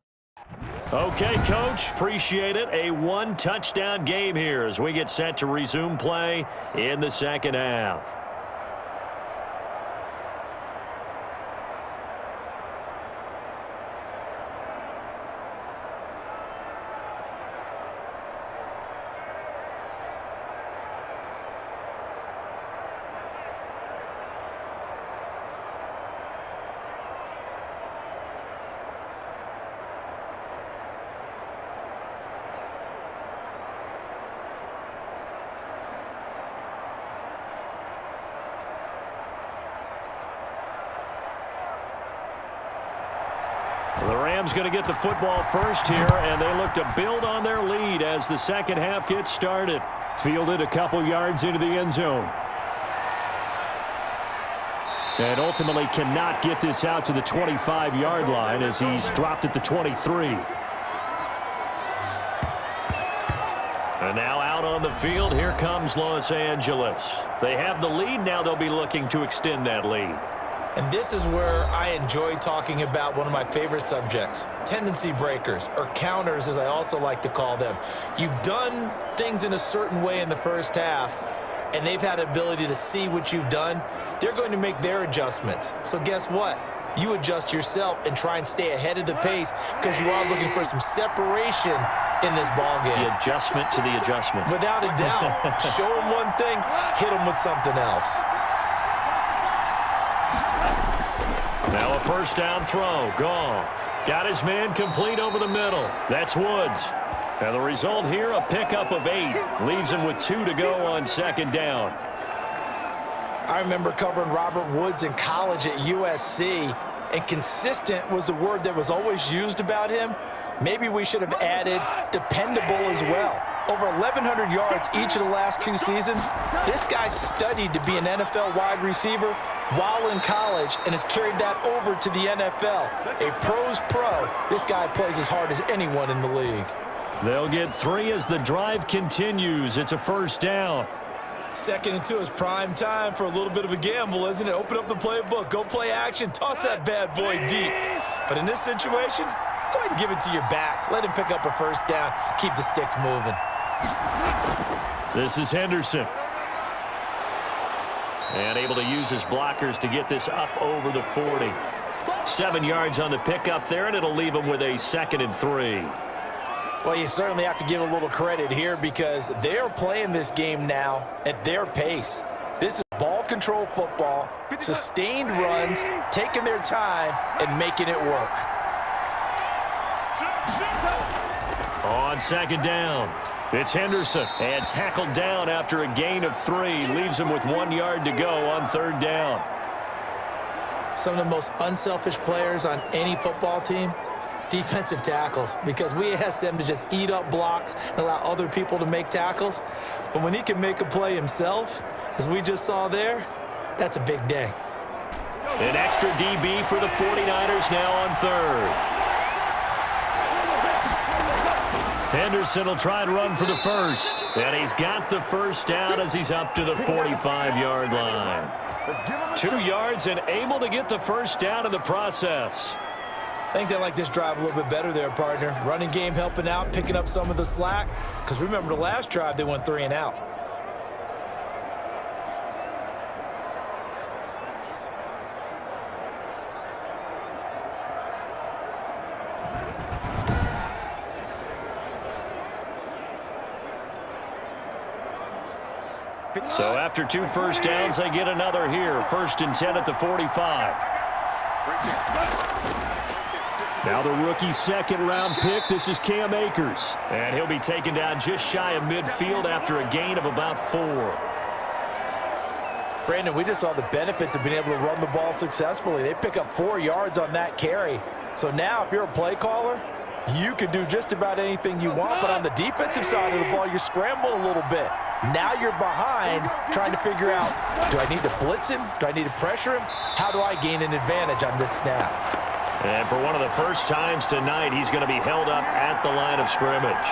Okay, Coach, appreciate it. A one-touchdown game here as we get set to resume play in the second half. The Rams going to get the football first here, and they look to build on their lead as the second half gets started. Fielded a couple yards into the end zone. And ultimately cannot get this out to the 25-yard line as he's dropped at the 23. And now out on the field, here comes Los Angeles. They have the lead. Now they'll be looking to extend that lead. And this is where I enjoy talking about one of my favorite subjects, tendency breakers, or counters as I also like to call them. You've done things in a certain way in the first half, and they've had the ability to see what you've done. They're going to make their adjustments. So guess what? You adjust yourself and try and stay ahead of the pace because you are looking for some separation in this ball game. The adjustment to the adjustment. Without a doubt. Show them one thing, hit them with something else. Now a first down throw. Goff got his man complete over the middle. That's Woods. And the result here, a pickup of 8. Leaves him with 2 to go on second down. I remember covering Robert Woods in college at USC, and consistent was the word that was always used about him. Maybe we should have added dependable as well. Over 1,100 yards each of the last 2 seasons. This guy studied to be an NFL wide receiver while in college and has carried that over to the NFL. A pro's pro. This guy plays as hard as anyone in the league. They'll get 3 as the drive continues. It's a first down. 2nd and 2 is prime time for a little bit of a gamble, isn't it? Open up the playbook, go play action, toss that bad boy deep. But in this situation, go ahead and give it to your back. Let him pick up a first down. Keep the sticks moving. This is Henderson. And able to use his blockers to get this up over the 40. 7 yards on the pickup there, and it'll leave him with a 2nd and 3. Well, you certainly have to give a little credit here because they're playing this game now at their pace. This is ball control football, sustained runs, taking their time, and making it work. On second down, it's Henderson, and tackled down after a gain of 3. Leaves him with 1 yard to go on third down. Some of the most unselfish players on any football team, defensive tackles, because we ask them to just eat up blocks and allow other people to make tackles. But when he can make a play himself, as we just saw there, that's a big day. An extra DB for the 49ers now on third. Henderson will try and run for the first. And he's got the first down as he's up to the 45-yard line. 2 yards and able to get the first down in the process. I think they like this drive a little bit better there, partner. Running game helping out, picking up some of the slack. Because remember the last drive, they went 3 and out. So after 2 first downs, they get another here. 1st and 10 at the 45. Now the rookie second-round pick. This is Cam Akers. And he'll be taken down just shy of midfield after a gain of about 4. Brandon, we just saw the benefits of being able to run the ball successfully. They pick up 4 yards on that carry. So now if you're a play caller, you can do just about anything you want. But on the defensive side of the ball, you scramble a little bit. Now you're behind trying to figure out, do I need to blitz him? Do I need to pressure him? How do I gain an advantage on this snap? And for one of the first times tonight, he's going to be held up at the line of scrimmage.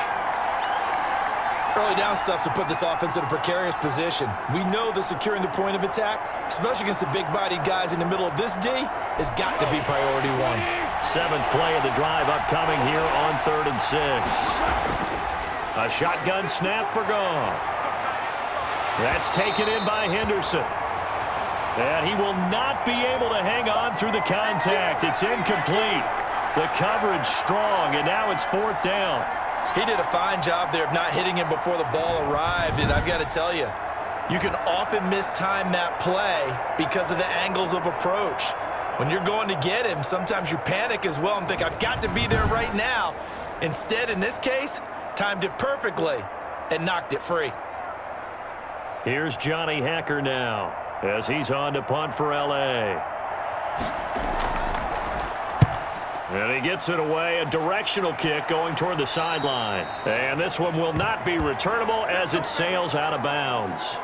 Early down stuff to put this offense in a precarious position. We know that securing the point of attack, especially against the big-bodied guys in the middle of this D, has got to be priority 1. 7th play of the drive upcoming here on 3rd and 6. A shotgun snap for Goff. That's taken in by Henderson. And he will not be able to hang on through the contact. It's incomplete. The coverage strong, and now it's 4th down. He did a fine job there of not hitting him before the ball arrived, and I've got to tell you, you can often mistime that play because of the angles of approach. When you're going to get him, sometimes you panic as well and think, I've got to be there right now. Instead, in this case, timed it perfectly and knocked it free. Here's Johnny Hacker now as he's on to punt for L.A. And he gets it away, a directional kick going toward the sideline. And this one will not be returnable as it sails out of bounds.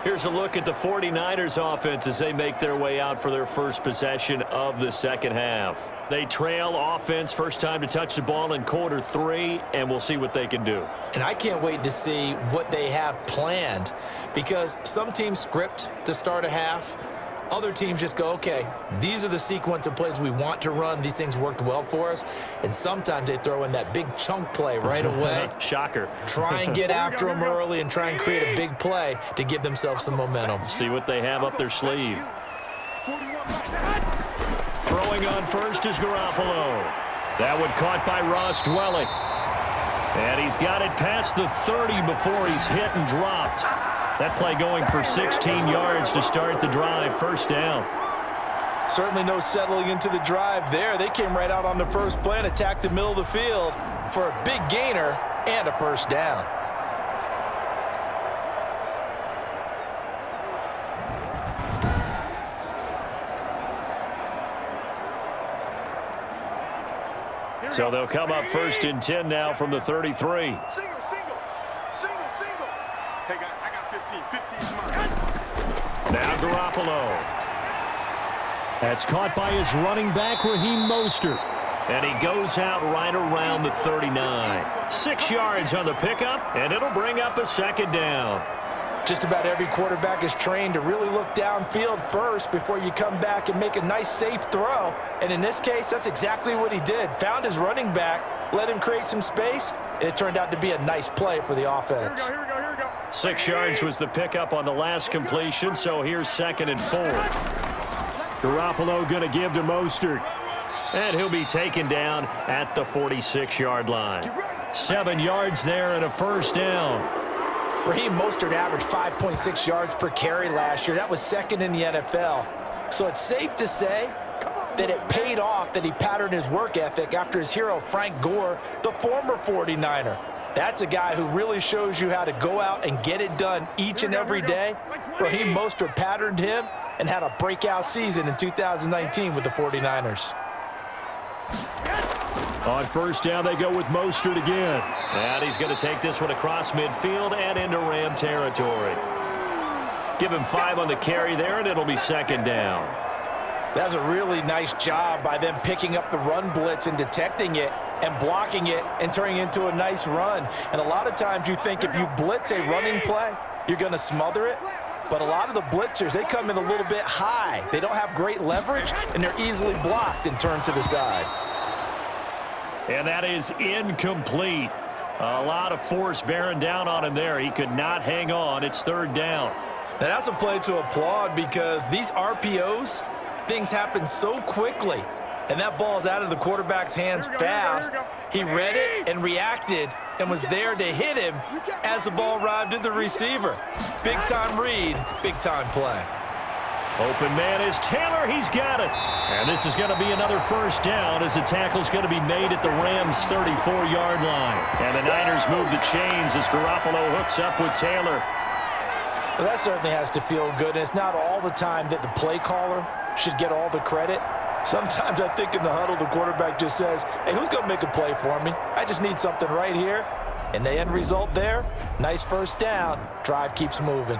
Here's a look at the 49ers offense as they make their way out for their first possession of the second half. They trail offense first time to touch the ball in quarter 3, and we'll see what they can do. And I can't wait to see what they have planned, because some teams script to start a half. Other teams just go, okay, these are the sequence of plays we want to run. These things worked well for us. And sometimes they throw in that big chunk play right away. Shocker. Try and get after them early and try and create a big play to give themselves some momentum. See what they have up their sleeve. Throwing on first is Garoppolo. That one caught by Ross Dwelling. And he's got it past the 30 before he's hit and dropped. That play going for 16 yards to start the drive, 1st down. Certainly no settling into the drive there. They came right out on the first play and attacked the middle of the field for a big gainer and a 1st down. So they'll come up 1st and 10 now from the 33. Hey, guys, I got 15 Now Garoppolo. That's caught by his running back, Raheem Mostert. And he goes out right around the 39. 6 yards on the pickup, and it'll bring up a 2nd down. Just about every quarterback is trained to really look downfield first before you come back and make a nice, safe throw. And in this case, that's exactly what he did. Found his running back, let him create some space, and it turned out to be a nice play for the offense. Here we go. 6 yards was the pickup on the last completion, so here's 2nd and 4. Garoppolo going to give to Mostert. And he'll be taken down at the 46-yard line. 7 yards there and a 1st down. Raheem Mostert averaged 5.6 yards per carry last year. That was 2nd in the NFL. So it's safe to say that it paid off that he patterned his work ethic after his hero Frank Gore, the former 49er. That's a guy who really shows you how to go out and get it done each and every day. Raheem Mostert patterned him and had a breakout season in 2019 with the 49ers. On 1st down, they go with Mostert again. And he's going to take this one across midfield and into Ram territory. Give him 5 on the carry there, and it'll be 2nd down. That's a really nice job by them picking up the run blitz and detecting it and blocking it and turning it into a nice run. And a lot of times you think if you blitz a running play, you're going to smother it. but a lot of the blitzers, they come in a little bit high. They don't have great leverage, and they're easily blocked and turned to the side. And that is incomplete. A lot of force bearing down on him there. He could not hang on. It's third down. Now, that's a play to applaud because these RPOs, things happen so quickly. And that ball's out of the quarterback's hands fast. He read it and reacted and was there to hit him as the ball arrived at the receiver. Big-time read, big-time play. Open man is Taylor. He's got it. And this is going to be another first down as the tackle's going to be made at the Rams' 34-yard line. And the Niners move the chains as Garoppolo hooks up with Taylor. Well, that certainly has to feel good, and it's not all the time that the play caller should get all the credit. Sometimes I think in the huddle, the quarterback just says, hey, who's going to make a play for me? I just need something right here. And the end result there, nice first down. Drive keeps moving.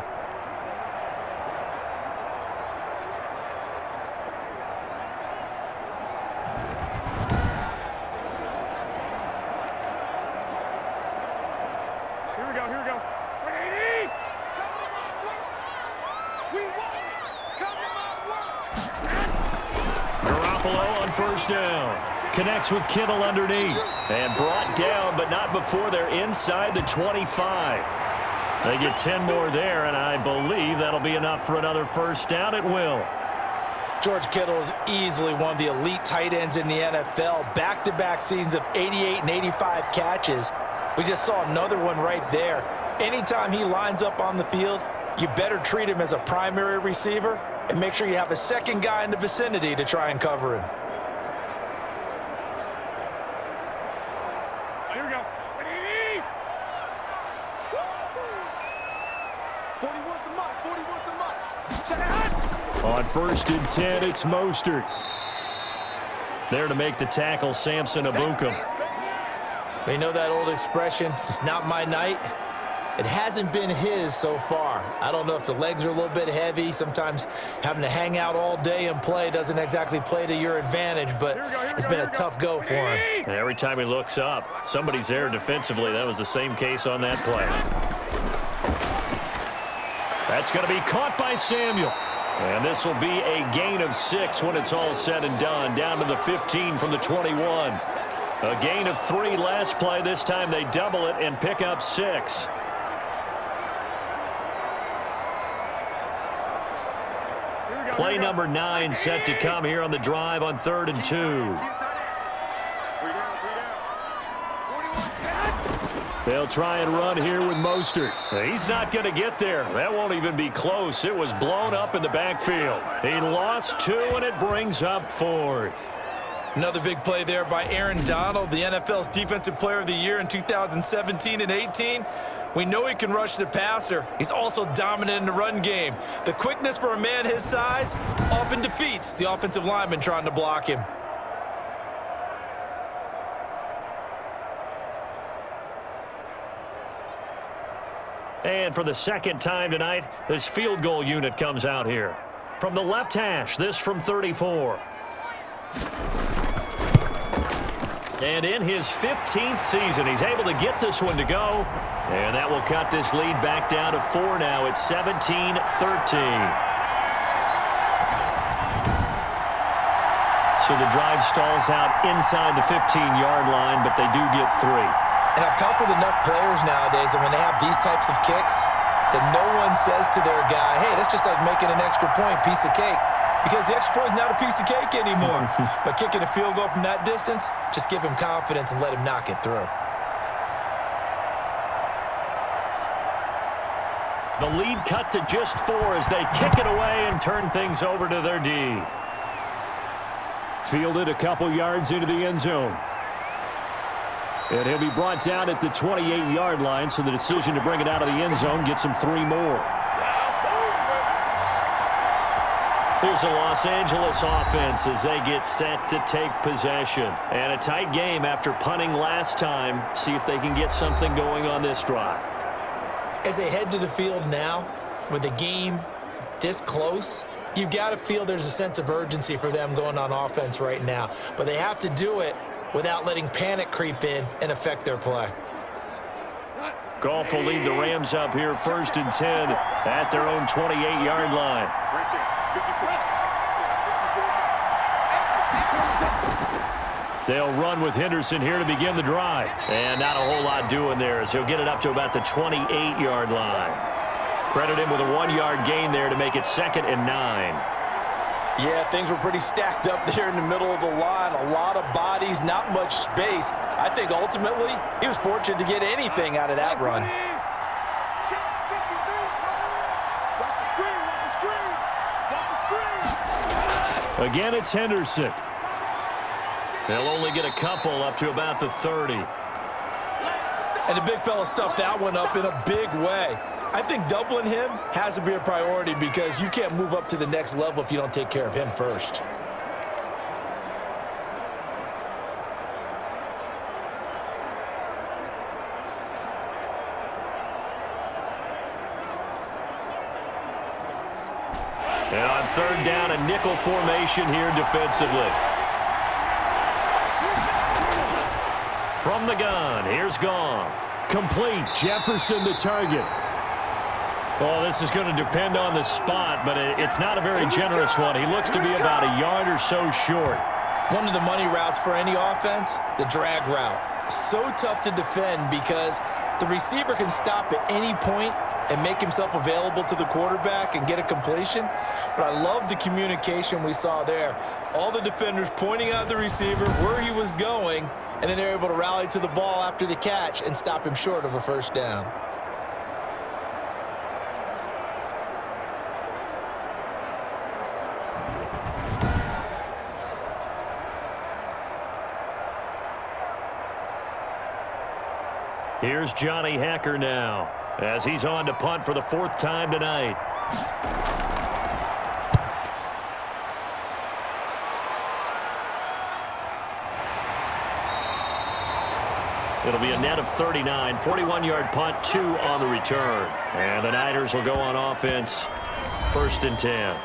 Here we go. 180! We won! Garoppolo on first down. Connects with Kittle underneath. And brought down, but not before they're inside the 25. They get 10 more there, and I believe that'll be enough for another first down. It will. George Kittle is easily one of the elite tight ends in the NFL. Back-to-back seasons of 88 and 85 catches. We just saw another one right there. Anytime he lines up on the field, you better treat him as a primary receiver and make sure you have a second guy in the vicinity to try and cover him. Here we go. 180! 41's the mark. 41's the mark. Shut it. On first and 10, it's Mostert. There to make the tackle, Samson Ebukam. You know that old expression, it's not my night. It hasn't been his so far. I don't know if the legs are a little bit heavy. Sometimes having to hang out all day and play doesn't exactly play to your advantage, but it's been a tough go for him. And every time he looks up, somebody's there defensively. That was the same case on that play. That's going to be caught by Samuel. And this will be a gain of 6 when it's all said and done. Down to the 15 from the 21. A gain of 3 last play. This time they double it and pick up 6. Play number 9 set to come here on the drive on 3rd and 2. They'll try and run here with Mostert. He's not going to get there. That won't even be close. It was blown up in the backfield. He lost 2, and it brings up 4th. Another big play there by Aaron Donald, the NFL's Defensive Player of the Year in 2017 and 18. We know he can rush the passer. He's also dominant in the run game. The quickness for a man his size often defeats the offensive lineman trying to block him. And for the second time tonight, this field goal unit comes out here. From the left hash, this from 34. And in his 15th season, he's able to get this one to go. And that will cut this lead back down to 4 now. It's 17-13. So the drive stalls out inside the 15-yard line, but they do get 3. And I've talked with enough players nowadays, and when they have these types of kicks, that no one says to their guy, hey, that's just like making an extra point, piece of cake. Because the extra point is not a piece of cake anymore. But kicking a field goal from that distance, just give him confidence and let him knock it through. The lead cut to just 4 as they kick it away and turn things over to their D. Fielded a couple yards into the end zone. And he'll be brought down at the 28-yard line, so the decision to bring it out of the end zone gets him 3 more. Here's a Los Angeles offense as they get set to take possession. And a tight game after punting last time. See if they can get something going on this drive. As they head to the field now, with the game this close, you've got to feel there's a sense of urgency for them going on offense right now. But they have to do it without letting panic creep in and affect their play. Goff will lead the Rams up here 1st and 10 at their own 28-yard line. They'll run with Henderson here to begin the drive. And not a whole lot doing there as he'll get it up to about the 28-yard line. Credit him with a 1-yard gain there to make it 2nd and 9. Yeah, things were pretty stacked up there in the middle of the line. A lot of bodies, not much space. I think ultimately he was fortunate to get anything out of that run. Again, it's Henderson. They'll only get a couple up to about the 30. And the big fella stuffed that one up in a big way. I think doubling him has to be a priority because you can't move up to the next level if you don't take care of him first. And on 3rd down, a nickel formation here defensively. From the gun, here's Goff. Complete. Jefferson the target. Well, this is going to depend on the spot, but it's not a very generous one. He looks to be about a yard or so short. One of the money routes for any offense, the drag route. So tough to defend because the receiver can stop at any point and make himself available to the quarterback and get a completion. But I love the communication we saw there. All the defenders pointing out the receiver, where he was going, and then they're able to rally to the ball after the catch and stop him short of a 1st down. Here's Johnny Hacker now as he's on to punt for the 4th time tonight. It'll be a net of 39, 41-yard punt, 2 on the return. And the Niners will go on offense, 1st and 10.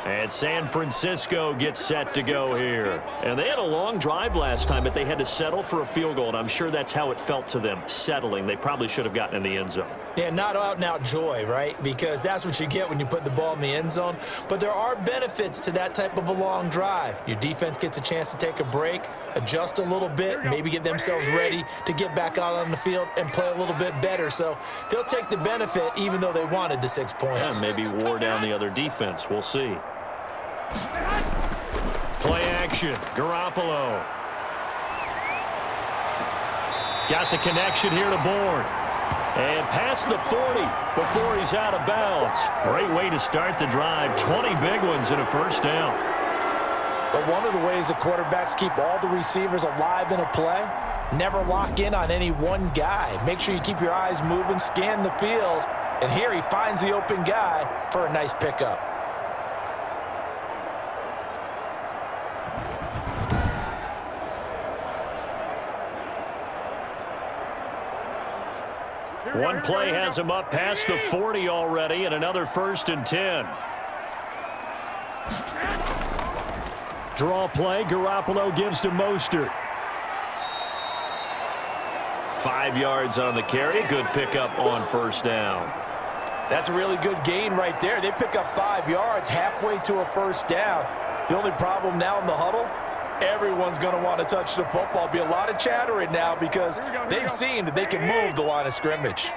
And San Francisco gets set to go here. And they had a long drive last time, but they had to settle for a field goal, and I'm sure that's how it felt to them, settling. They probably should have gotten in the end zone. Yeah, not out-and-out joy, right? Because that's what you get when you put the ball in the end zone. But there are benefits to that type of a long drive. Your defense gets a chance to take a break, adjust a little bit, maybe get themselves ready to get back out on the field and play a little bit better. So they'll take the benefit even though they wanted the 6 points. Yeah, maybe wore down the other defense. We'll see. Play action. Garoppolo. Got the connection here to Bourne. And past the 40 before he's out of bounds. Great way to start the drive. 20 big ones and a 1st down. But one of the ways the quarterbacks keep all the receivers alive in a play, never lock in on any one guy. Make sure you keep your eyes moving, scan the field. And here he finds the open guy for a nice pickup. One play has him up past the 40 already, and another 1st and 10. Draw play. Garoppolo gives to Mostert. 5 yards on the carry. Good pickup on 1st down. That's a really good gain right there. They pick up 5 yards halfway to a 1st down. The only problem now in the huddle, everyone's going to want to touch the football. Be a lot of chattering now because they've seen that they can move the line of scrimmage.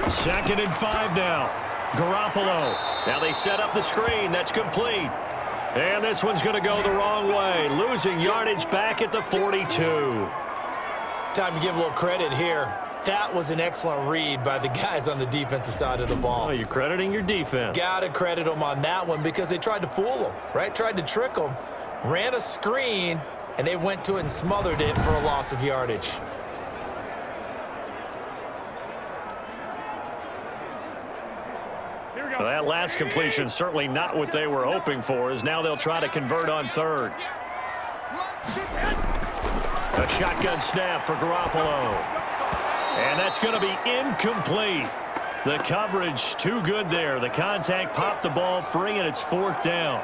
2nd and 5 now. Garoppolo. Now they set up the screen. That's complete. And this one's going to go the wrong way. Losing yardage back at the 42. Time to give a little credit here. That was an excellent read by the guys on the defensive side of the ball. Oh, you're crediting your defense. Got to credit them on that one because they tried to fool them, right? Tried to trick them. Ran a screen, and they went to it and smothered it for a loss of yardage. Well, that last completion certainly not what they were hoping for, as now they'll try to convert on 3rd. A shotgun snap for Garoppolo. And that's going to be incomplete. The coverage too good there. The contact popped the ball free, and it's 4th down.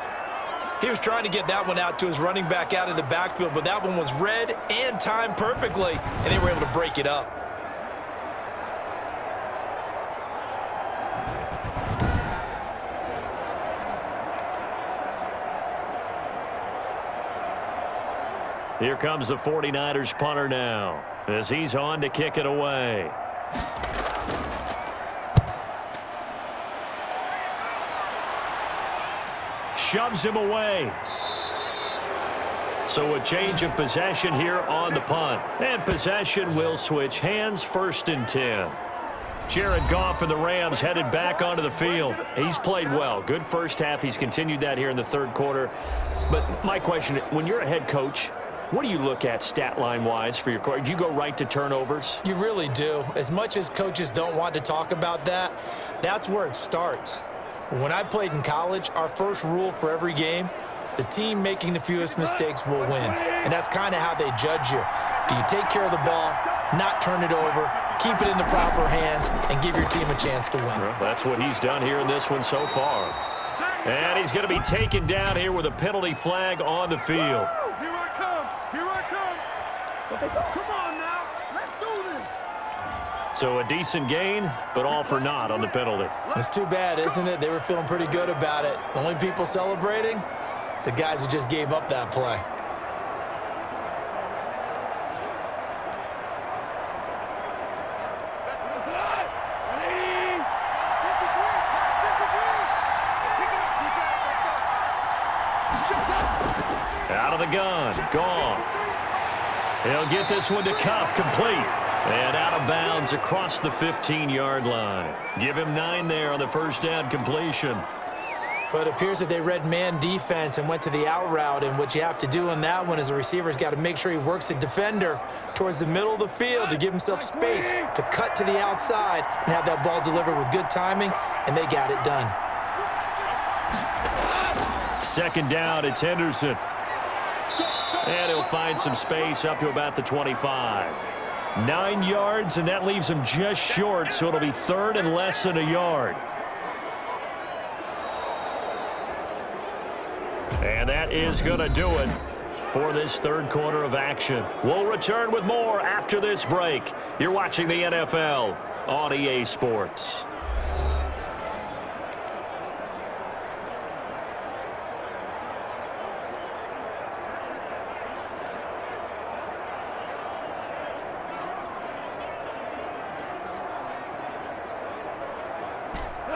He was trying to get that one out to his running back out of the backfield, but that one was read and timed perfectly, and they were able to break it up. Here comes the 49ers punter now as he's on to kick it away. Shoves him away. So a change of possession here on the punt. And possession will switch hands, 1st and 10. Jared Goff and the Rams headed back onto the field. He's played well. Good first half. He's continued that here in the 3rd quarter. But my question, when you're a head coach, what do you look at stat line-wise for your coach? Do you go right to turnovers? You really do. As much as coaches don't want to talk about that, that's where it starts. When I played in college, our first rule for every game, the team making the fewest mistakes will win. And that's kind of how they judge you. Do you take care of the ball, not turn it over, keep it in the proper hands, and give your team a chance to win? Well, that's what he's done here in this one so far. And he's going to be taken down here with a penalty flag on the field. Here I come. Here I come. Come on now. Let's do this. So a decent gain, but all for naught on the penalty. It's too bad, isn't it? They were feeling pretty good about it. The only people celebrating, the guys who just gave up that play. Out of the gun, Goff. He'll get this one to Cup, complete. And out of bounds across the 15-yard line. Give him 9 there on the first down completion. But it appears that they read man defense and went to the out route, and what you have to do on that one is the receiver's got to make sure he works the defender towards the middle of the field to give himself space to cut to the outside and have that ball delivered with good timing, and they got it done. 2nd down, it's Henderson. And he'll find some space up to about the 25. 9 yards, and that leaves him just short, so it'll be 3rd and less than a yard. And that is going to do it for this 3rd quarter of action. We'll return with more after this break. You're watching the NFL on EA Sports.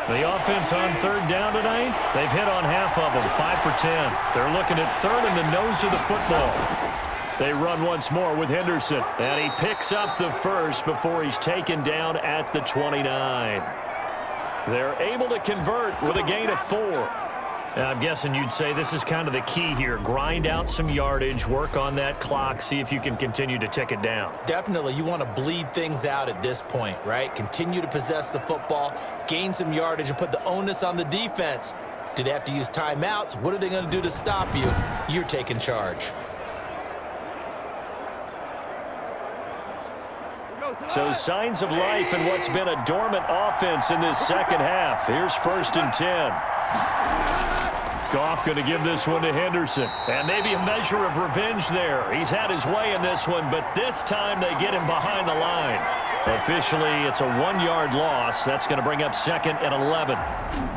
The offense on 3rd down tonight, they've hit on half of them, 5 for 10. They're looking at 3rd in the nose of the football. They run once more with Henderson, and he picks up the first before he's taken down at the 29. They're able to convert with a gain of 4. I'm guessing you'd say this is kind of the key here. Grind out some yardage, work on that clock, see if you can continue to tick it down. Definitely, you want to bleed things out at this point, right? Continue to possess the football, gain some yardage, and put the onus on the defense. Do they have to use timeouts? What are they going to do to stop you? You're taking charge. So signs of life in what's been a dormant offense in this 2nd half. Here's 1st and 10. Goff going to give this one to Henderson. And maybe a measure of revenge there. He's had his way in this one, but this time they get him behind the line. Officially, it's a 1-yard loss. That's going to bring up 2nd and 11.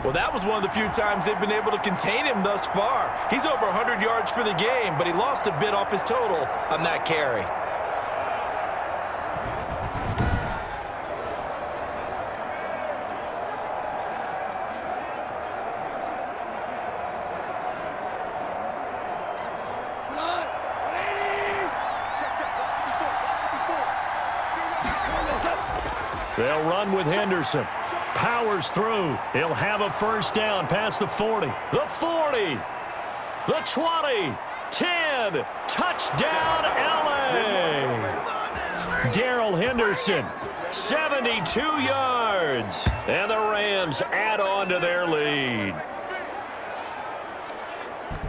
Well, that was one of the few times they've been able to contain him thus far. He's over 100 yards for the game, but he lost a bit off his total on that carry. They'll run with Henderson. Powers through. He'll have a 1st down past the 40. The 40. The 20. 10. Touchdown, L.A. Darrell Henderson, 72 yards. And the Rams add on to their lead.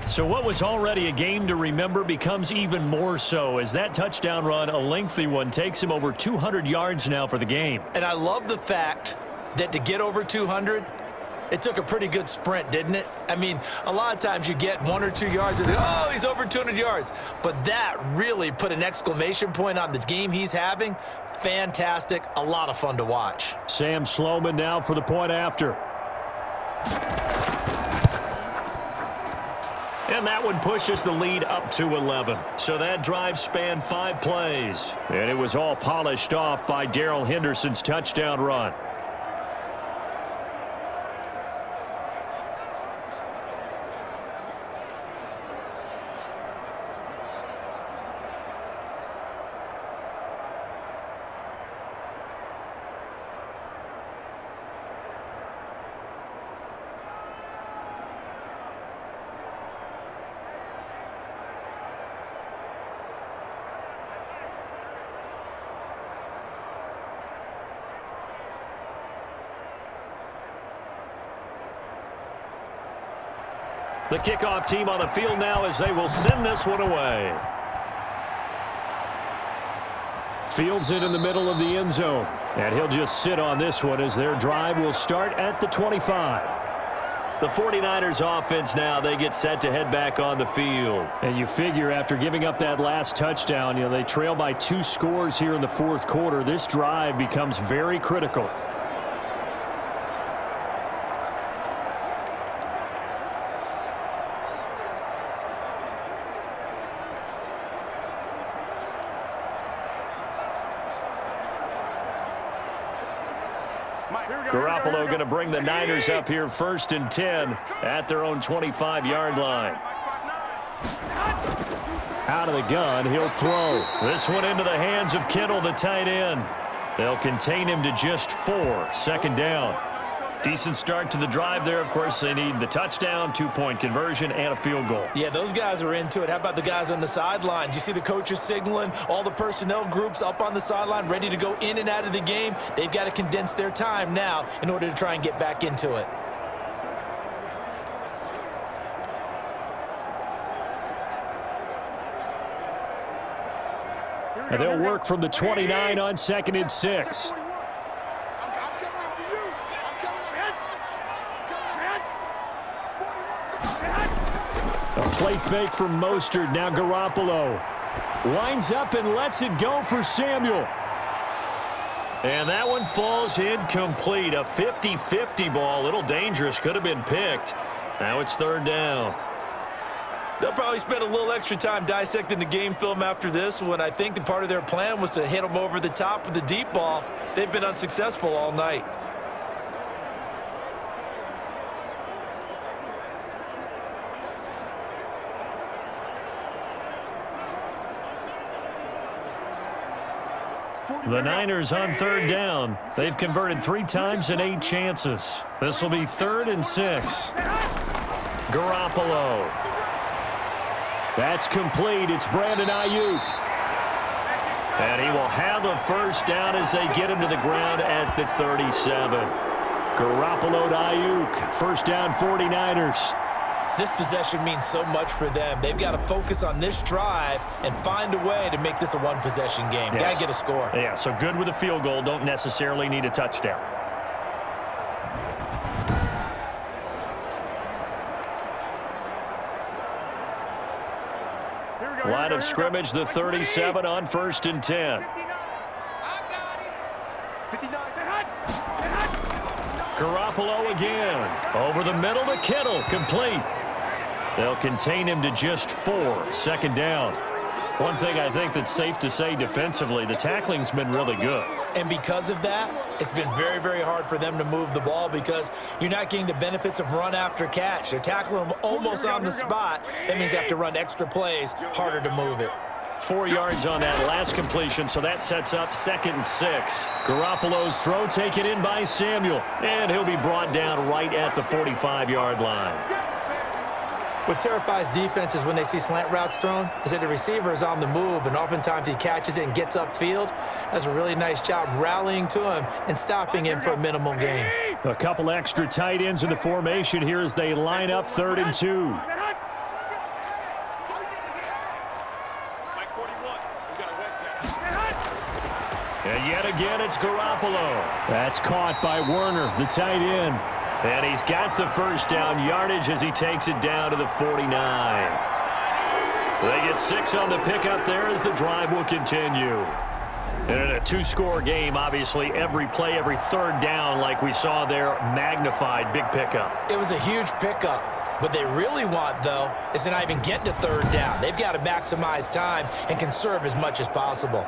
So what was already a game to remember becomes even more so as that touchdown run, a lengthy one, takes him over 200 yards now for the game. And I love the fact that to get over 200, It took a pretty good sprint, didn't it? I mean, a lot of times you get 1 or 2 yards and, oh, he's over 200 yards. But that really put an exclamation point on the game he's having. Fantastic. A lot of fun to watch. Sam Sloman now for the point after. And that one pushes the lead up to 11. So that drive spanned 5 plays. And it was all polished off by Darrell Henderson's touchdown run. The kickoff team on the field now as they will send this one away. Fields it in the middle of the end zone. And he'll just sit on this one as their drive will start at the 25. The 49ers offense now, they get set to head back on the field. And you figure after giving up that last touchdown, they trail by 2 scores here in the 4th quarter. This drive becomes very critical. Garoppolo going to bring the Niners up here 1st and 10 at their own 25-yard line. Out of the gun, he'll throw. This one into the hands of Kittle, the tight end. They'll contain him to just 4, 2nd down. Decent start to the drive there. Of course, they need the touchdown, 2-point conversion, and a field goal. Yeah, those guys are into it. How about the guys on the sidelines? You see the coaches signaling, all the personnel groups up on the sideline, ready to go in and out of the game. They've got to condense their time now in order to try and get back into it. And they'll work from the 29 on 2nd and 6. Play fake from Mostert. Now Garoppolo lines up and lets it go for Samuel. And that one falls incomplete. A 50-50 ball. A little dangerous. Could have been picked. Now it's 3rd down. They'll probably spend a little extra time dissecting the game film after this one. I think the part of their plan was to hit them over the top with the deep ball. They've been unsuccessful all night. The Niners on 3rd down. They've converted 3 times in 8 chances. This will be 3rd and 6. Garoppolo. That's complete. It's Brandon Ayuk. And he will have a 1st down as they get him to the ground at the 37. Garoppolo to Ayuk. 1st down 49ers. This possession means so much for them. They've got to focus on this drive and find a way to make this a 1-possession game. Yes. Got to get a score. Yeah, so good with a field goal. Don't necessarily need a touchdown. Line of scrimmage, the 37 on 1st and 10. Garoppolo again. Over the middle to Kittle. Complete. They'll contain him to just 4, 2nd down. One thing I think that's safe to say defensively, the tackling's been really good. And because of that, it's been very, very hard for them to move the ball because you're not getting the benefits of run after catch. They're tackling them almost on the spot. That means they have to run extra plays, harder to move it. 4 yards on that last completion, so that sets up 2nd and 6. Garoppolo's throw taken in by Samuel, and he'll be brought down right at the 45-yard line. What terrifies defenses when they see slant routes thrown is that the receiver is on the move, and oftentimes he catches it and gets upfield. Does a really nice job rallying to him and stopping him for a minimal gain. A couple extra tight ends in the formation here as they line up 3rd and 2. And yet again, it's Garoppolo. That's caught by Werner, the tight end. And he's got the first down yardage as he takes it down to the 49. They get 6 on the pickup there as the drive will continue. And in a two-score game, obviously, every play, every third down, like we saw there, magnified. Big pickup. It was a huge pickup. What they really want, though, is to not even get to third down. They've got to maximize time and conserve as much as possible.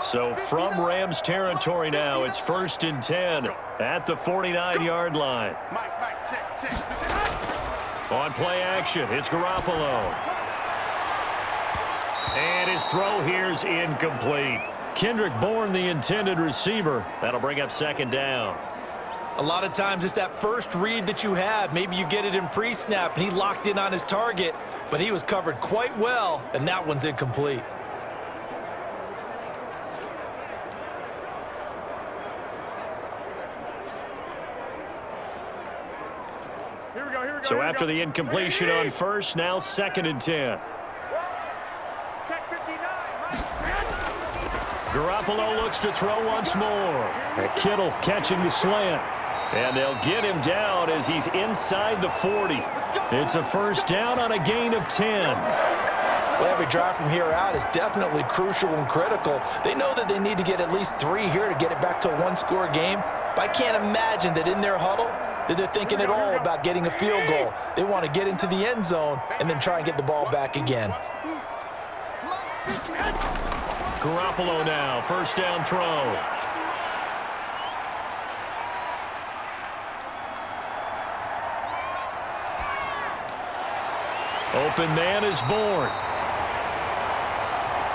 So from Rams territory now, it's 1st and 10 at the 49-yard line. On play action, it's Garoppolo. And his throw here's incomplete. Kendrick Bourne, the intended receiver. That'll bring up 2nd down. A lot of times it's that first read that you have. Maybe you get it in pre-snap, and he locked in on his target, but he was covered quite well, and that one's incomplete. So after the incompletion on first, now 2nd and 10. Garoppolo looks to throw once more. Kittle catching the slant. And they'll get him down as he's inside the 40. It's a first down on a gain of 10. Well, every drive from here out is definitely crucial and critical. They know that they need to get at least 3 here to get it back to a one-score game. But I can't imagine that in their huddle that they're thinking at all about getting a field goal. They want to get into the end zone and then try and get the ball back again. Garoppolo now, first down throw. Open man is Bourne.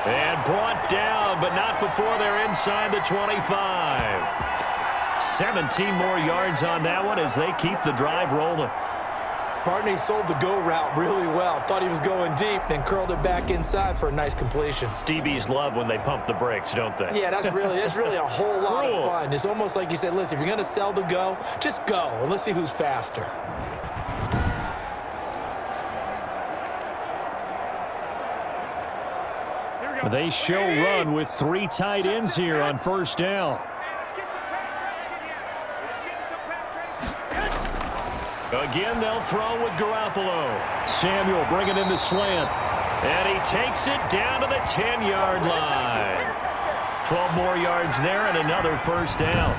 And brought down, but not before they're inside the 25. 17 more yards on that one as they keep the drive rolling. Partney sold the go route really well. Thought he was going deep, then curled it back inside for a nice completion. DBs love when they pump the brakes, don't they? Yeah, that's really a whole lot of fun. It's almost like you said, listen, if you're going to sell the go, just go, and let's see who's faster. They show run with 3 tight ends here on first down. Again, they'll throw with Garoppolo. Samuel bringing in the slant. And he takes it down to the 10-yard line. 12 more yards there and another first down.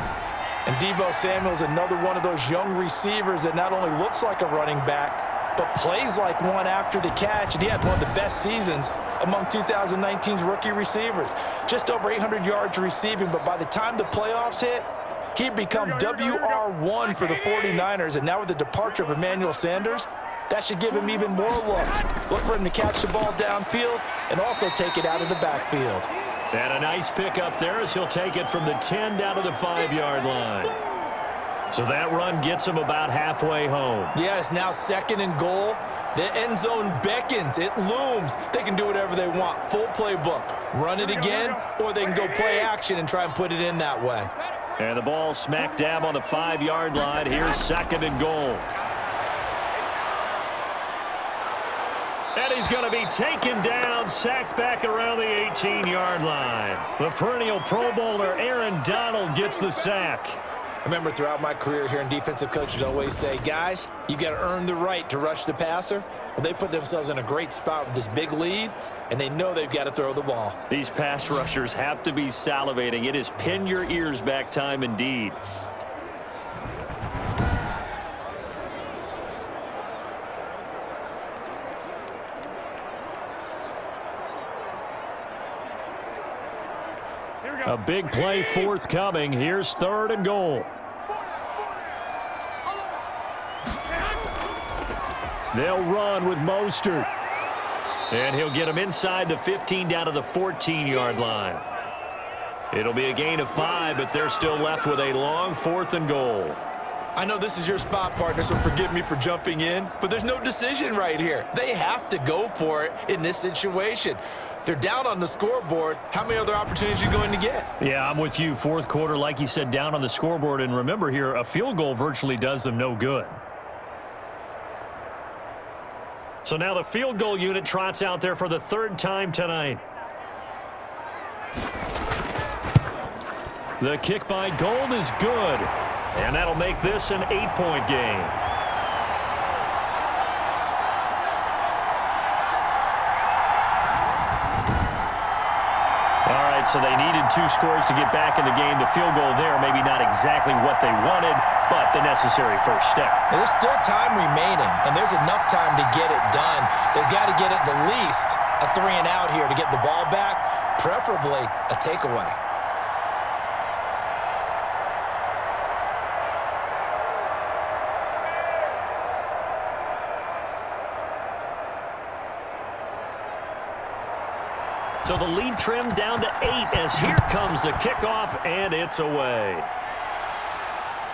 And Deebo Samuel's another one of those young receivers that not only looks like a running back, but plays like one after the catch. And he had one of the best seasons among 2019's rookie receivers. Just over 800 yards receiving, but by the time the playoffs hit, he'd become WR1 for the 49ers, and now with the departure of Emmanuel Sanders, that should give him even more looks. Look for him to catch the ball downfield and also take it out of the backfield. And a nice pickup there as he'll take it from the 10 down to the 5-yard line. So that run gets him about halfway home. Yeah, it's now 2nd and goal. The end zone beckons. It looms. They can do whatever they want. Full playbook. Run it again, or they can go play action and try and put it in that way. And the ball smack dab on the 5-yard line. Here's 2nd and goal. And he's going to be taken down, sacked back around the 18-yard line. The perennial Pro Bowler Aaron Donald gets the sack. I remember throughout my career hearing defensive coaches always say, guys, you got to earn the right to rush the passer. Well, they put themselves in a great spot with this big lead, and they know they've got to throw the ball. These pass rushers have to be salivating. It is pin your ears back time indeed. A big play forthcoming. Here's 3rd and goal. They'll run with Mostert. And he'll get him inside the 15 down to the 14-yard line. It'll be a gain of 5, but they're still left with a long 4th and goal. I know this is your spot, partner, so forgive me for jumping in, but there's no decision right here. They have to go for it in this situation. They're down on the scoreboard. How many other opportunities are you going to get? Yeah, I'm with you. 4th quarter, like you said, down on the scoreboard. And remember here, a field goal virtually does them no good. So now the field goal unit trots out there for the 3rd time tonight. The kick by Gold is good. And that'll make this an 8-point game. All right, so they needed 2 scores to get back in the game. The field goal there, maybe not exactly what they wanted, but the necessary first step. There's still time remaining, and there's enough time to get it done. They've got to get at the least a 3-and-out here to get the ball back, preferably a takeaway. So the lead trimmed down to 8 as here comes the kickoff, and it's away.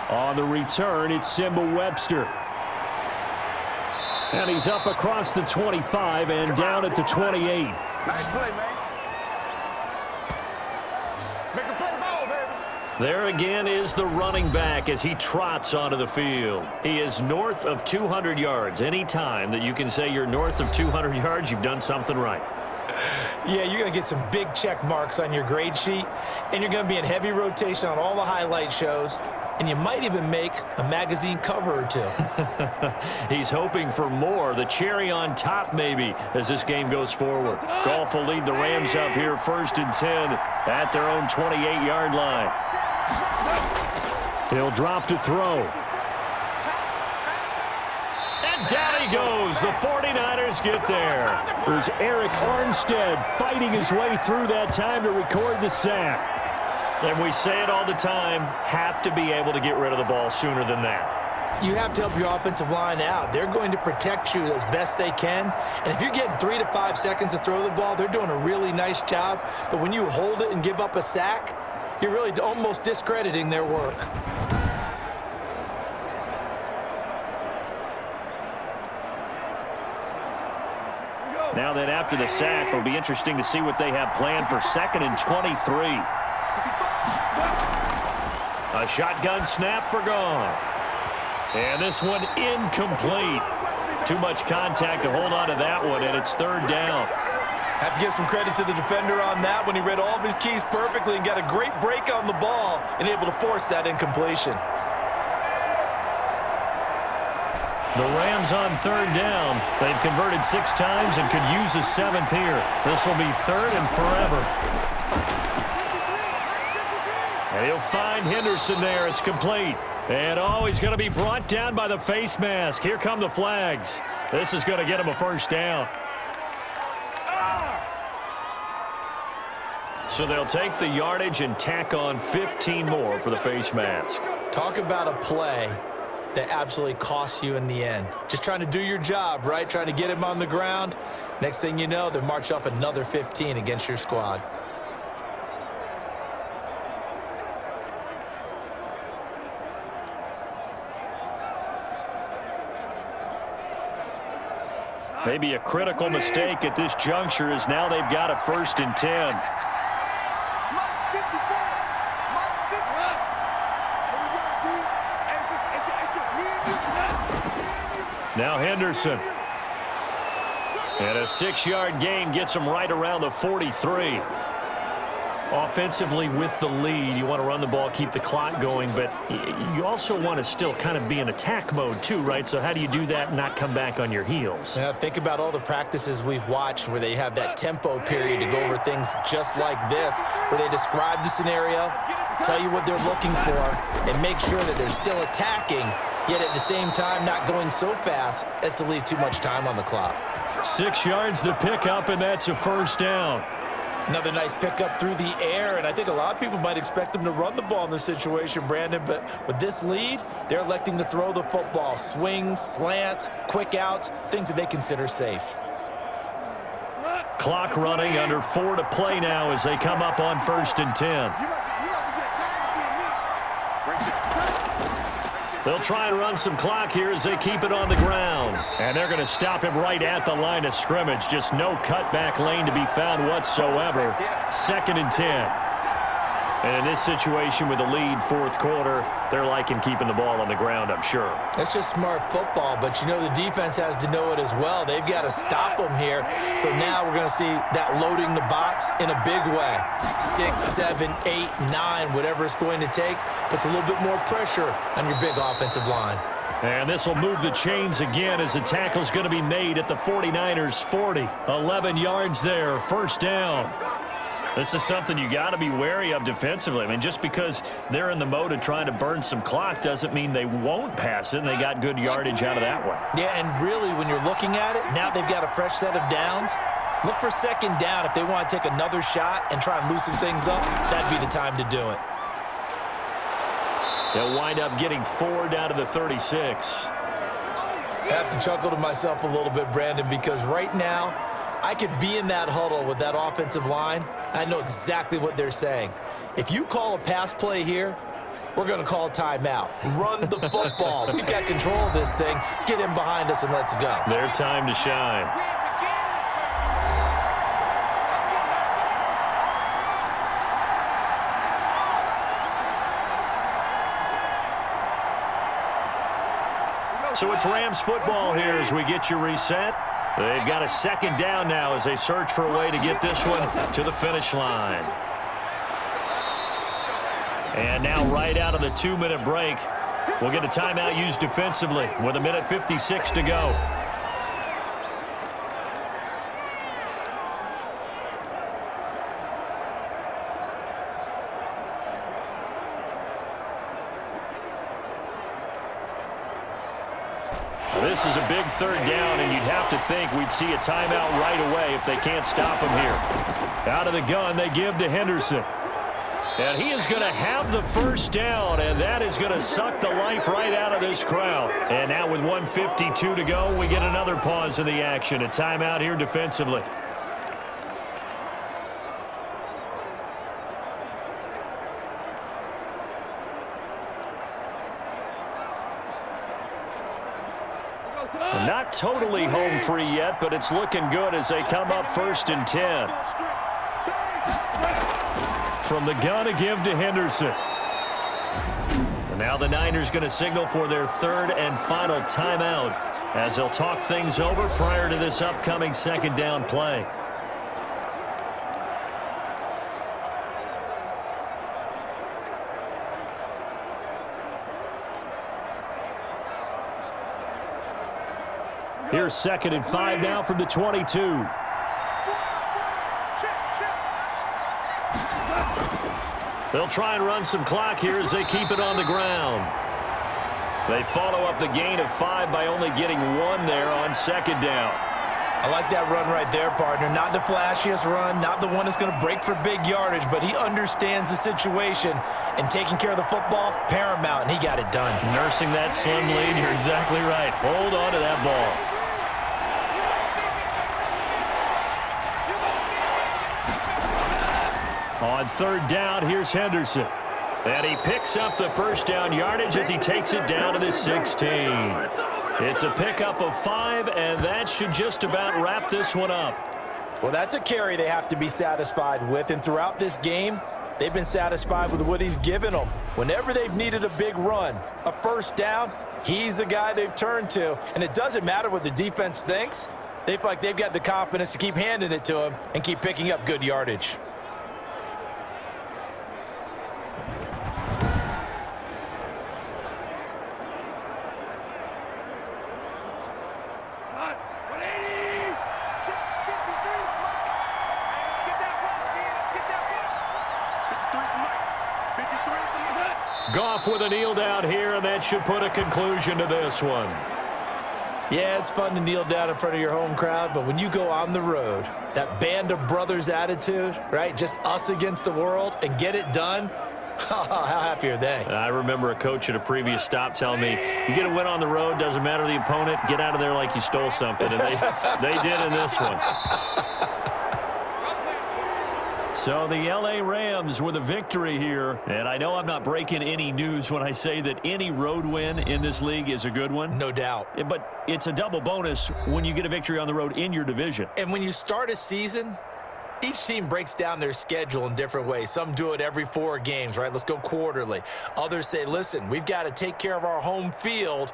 On the return, it's Simba Webster. And he's up across the 25 and down at the 28. Nice play, man. Make a play ball, baby. There again is the running back as he trots onto the field. He is north of 200 yards. Any time that you can say you're north of 200 yards, you've done something right. Yeah, you're going to get some big check marks on your grade sheet, and you're going to be in heavy rotation on all the highlight shows, and you might even make a magazine cover or 2. He's hoping for more, the cherry on top maybe, as this game goes forward. Goff will lead the Rams up here 1st and 10 at their own 28-yard line. He'll drop to throw. And down he goes. The 49ers get there. There's Eric Armstead fighting his way through that time to record the sack. And we say it all the time, have to be able to get rid of the ball sooner than that. You have to help your offensive line out. They're going to protect you as best they can. And if you're getting 3 to 5 seconds to throw the ball, they're doing a really nice job. But when you hold it and give up a sack, you're really almost discrediting their work. Now then, after the sack, it'll be interesting to see what they have planned for 2nd and 23. A shotgun snap for Goff. And this one incomplete. Too much contact to hold on to that one, and it's 3rd down. Have to give some credit to the defender on that when he read all of his keys perfectly and got a great break on the ball and able to force that incompletion. The Rams on 3rd down. They've converted 6 times and could use a 7th here. This will be 3rd and forever. And he'll find Henderson there. It's complete. And oh, he's going to be brought down by the face mask. Here come the flags. This is going to get him a 1st down. So they'll take the yardage and tack on 15 more for the face mask. Talk about a play that absolutely costs you in the end. Just trying to do your job, right? Trying to get him on the ground. Next thing you know, they march off another 15 against your squad. Maybe a critical mistake at this juncture is now they've got a 1st and 10. Now Henderson. And a 6-yard gain gets him right around the 43. Offensively with the lead, you want to run the ball, keep the clock going, but you also want to still kind of be in attack mode too, right? So how do you do that and not come back on your heels? Yeah, think about all the practices we've watched where they have that tempo period to go over things just like this, where they describe the scenario, tell you what they're looking for, and make sure that they're still attacking, yet at the same time not going so fast as to leave too much time on the clock. 6 yards the pickup, and that's a 1st down. Another nice pickup through the air, and I think a lot of people might expect them to run the ball in this situation, Brandon, but with this lead, they're electing to throw the football. Swings, slants, quick outs, things that they consider safe. Clock running, under 4 to play now as they come up on 1st and 10. They'll try and run some clock here as they keep it on the ground. And they're going to stop him right at the line of scrimmage. Just no cutback lane to be found whatsoever. 2nd and 10. And in this situation with the lead, 4th quarter, they're liking keeping the ball on the ground, I'm sure. That's just smart football, but you know the defense has to know it as well. They've got to stop them here. So now we're going to see that loading the box in a big way. 6, 7, 8, 9, whatever it's going to take. puts a little bit more pressure on your big offensive line. And this will move the chains again as the tackle's going to be made at the 49ers 40. 11 yards there, first down. This is something you got to be wary of defensively. I mean, just because they're in the mode of trying to burn some clock doesn't mean they won't pass it, and they got good yardage out of that one. Yeah, and really, when you're looking at it, now they've got a fresh set of downs. Look for second down. If they want to take another shot and try and loosen things up, that'd be the time to do it. They'll wind up getting 4 down to the 36. I have to chuckle to myself a little bit, Brandon, because right now, I could be in that huddle with that offensive line. I know exactly what they're saying. If you call a pass play here, we're going to call timeout. Run the football. We've got control of this thing. Get in behind us and let's go. Their time to shine. So it's Rams football here as we get you reset. They've got a second down now as they search for a way to get this one to the finish line. And now right out of the 2-minute break, we'll get a timeout used defensively with 1:56 to go. This is a big third down, and you'd have to think we'd see a timeout right away if they can't stop him here. Out of the gun, they give to Henderson. And he is going to have the first down, and that is going to suck the life right out of this crowd. And now with 1:52 to go, we get another pause in the action. A timeout here defensively. Not totally home free yet, but it's looking good as they come up 1st and 10. From the gun, a give to Henderson. And now the Niners going to signal for their 3rd and final timeout as they'll talk things over prior to this upcoming second down play. Here's 2nd and 5 now from the 22. They'll try and run some clock here as they keep it on the ground. They follow up the gain of 5 by only getting 1 there on 2nd down. I like that run right there, partner. Not the flashiest run, not the one that's going to break for big yardage, but he understands the situation, and taking care of the football, paramount, and he got it done. Nursing that slim lead, you're exactly right. Hold on to that ball. On 3rd down, here's Henderson. And he picks up the first down yardage as he takes it down to the 16. It's a pickup of 5, and that should just about wrap this one up. Well, that's a carry they have to be satisfied with, and throughout this game, they've been satisfied with what he's given them. Whenever they've needed a big run, a first down, he's the guy they've turned to. And it doesn't matter what the defense thinks. They feel like they've got the confidence to keep handing it to him and keep picking up good yardage. Goff with a kneel down here, and that should put a conclusion to this one. Yeah, it's fun to kneel down in front of your home crowd, but when you go on the road, that band of brothers attitude, right, just us against the world, and get it done, how happy are they? I remember a coach at a previous stop telling me, you get a win on the road, doesn't matter the opponent, get out of there like you stole something, and they did in this one. So the L.A. Rams with a victory here. And I know I'm not breaking any news when I say that any road win in this league is a good one. No doubt. But it's a double bonus when you get a victory on the road in your division. And when you start a season, each team breaks down their schedule in different ways. Some do it every 4 games, right? Let's go quarterly. Others say, listen, we've got to take care of our home field.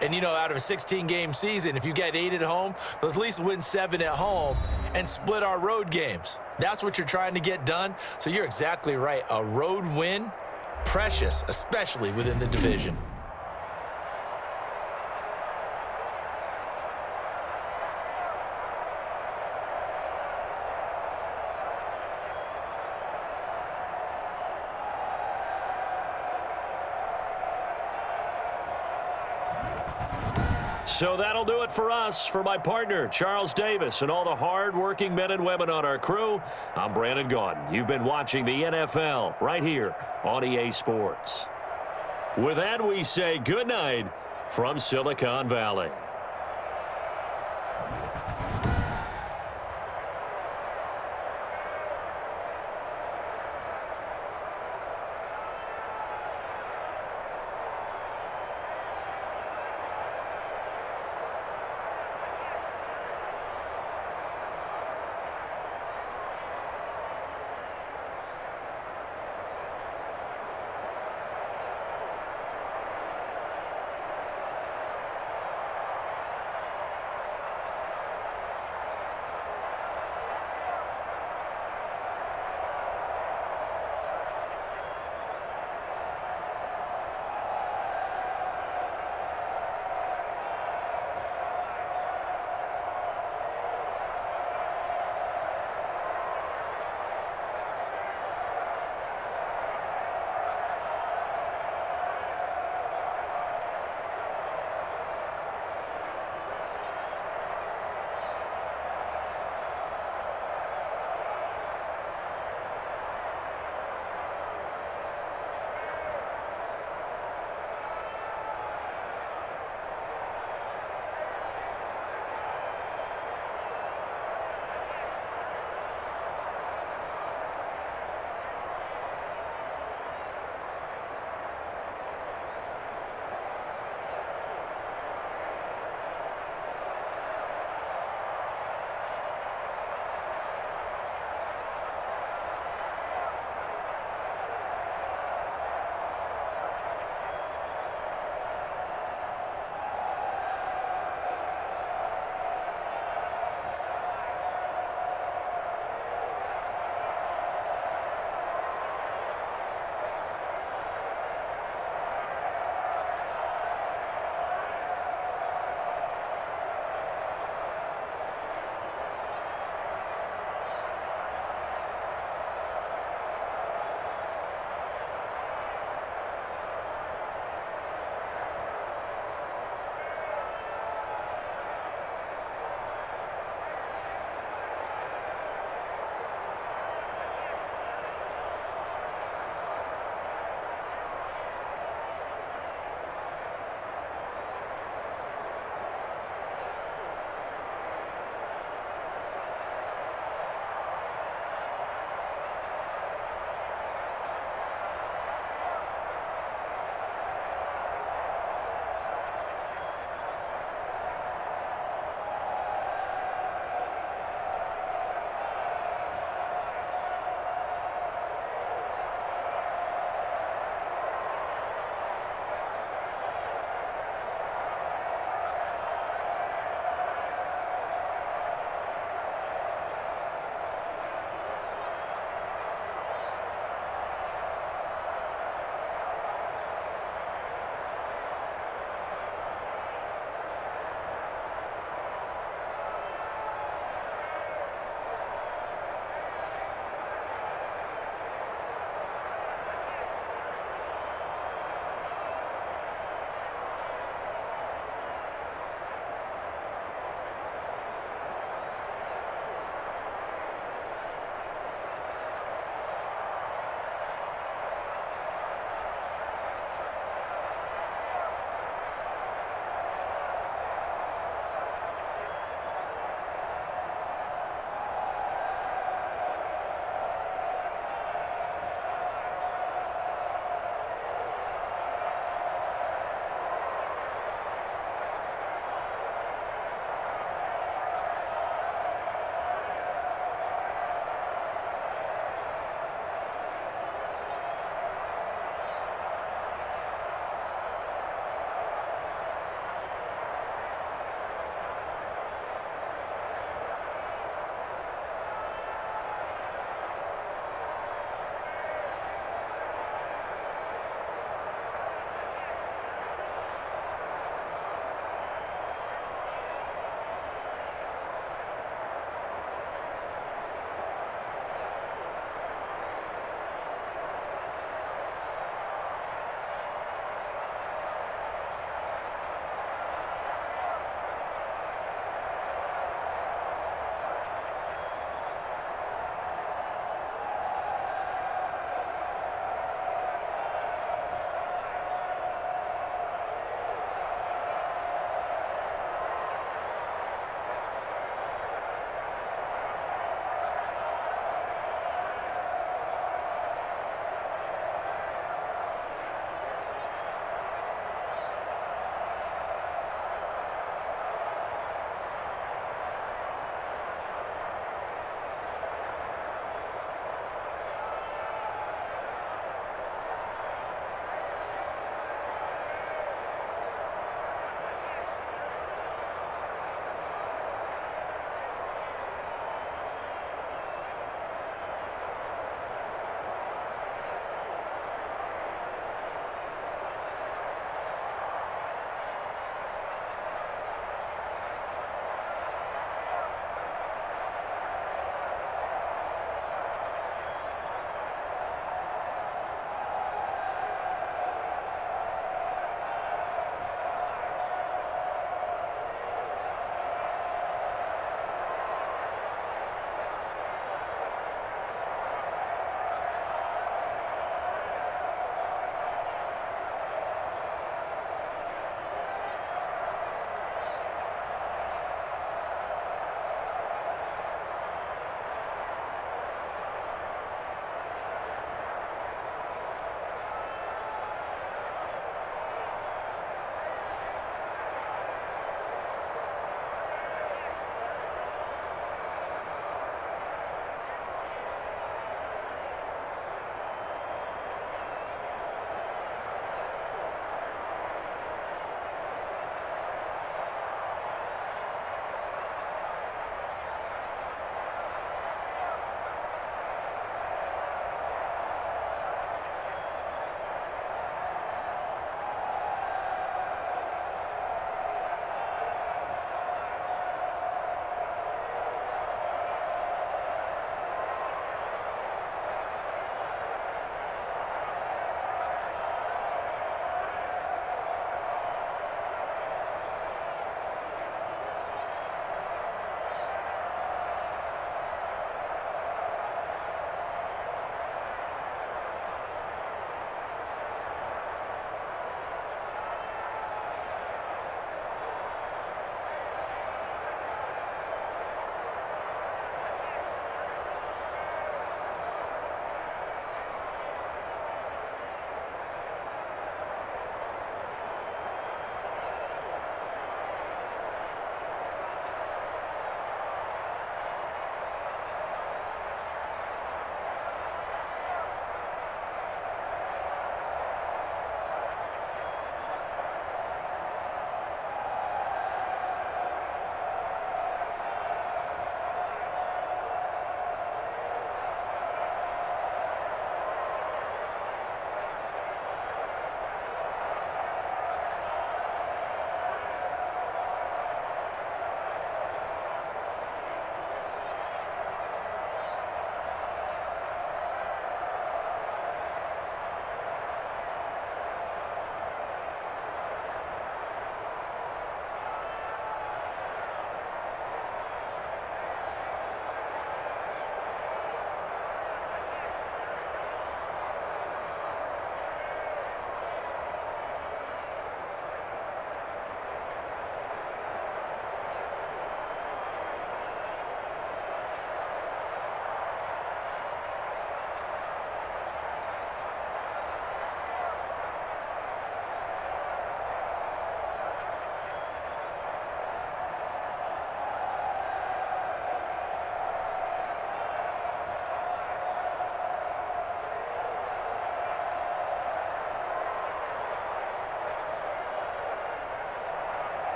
And, you know, out of a 16-game season, if you get 8 at home, let's at least win 7 at home and split our road games. That's what you're trying to get done. So you're exactly right. A road win precious, especially within the division. So that'll do it for us. For my partner, Charles Davis, and all the hard-working men and women on our crew, I'm Brandon Gaudin. You've been watching the NFL right here on EA Sports. With that, we say good night from Silicon Valley.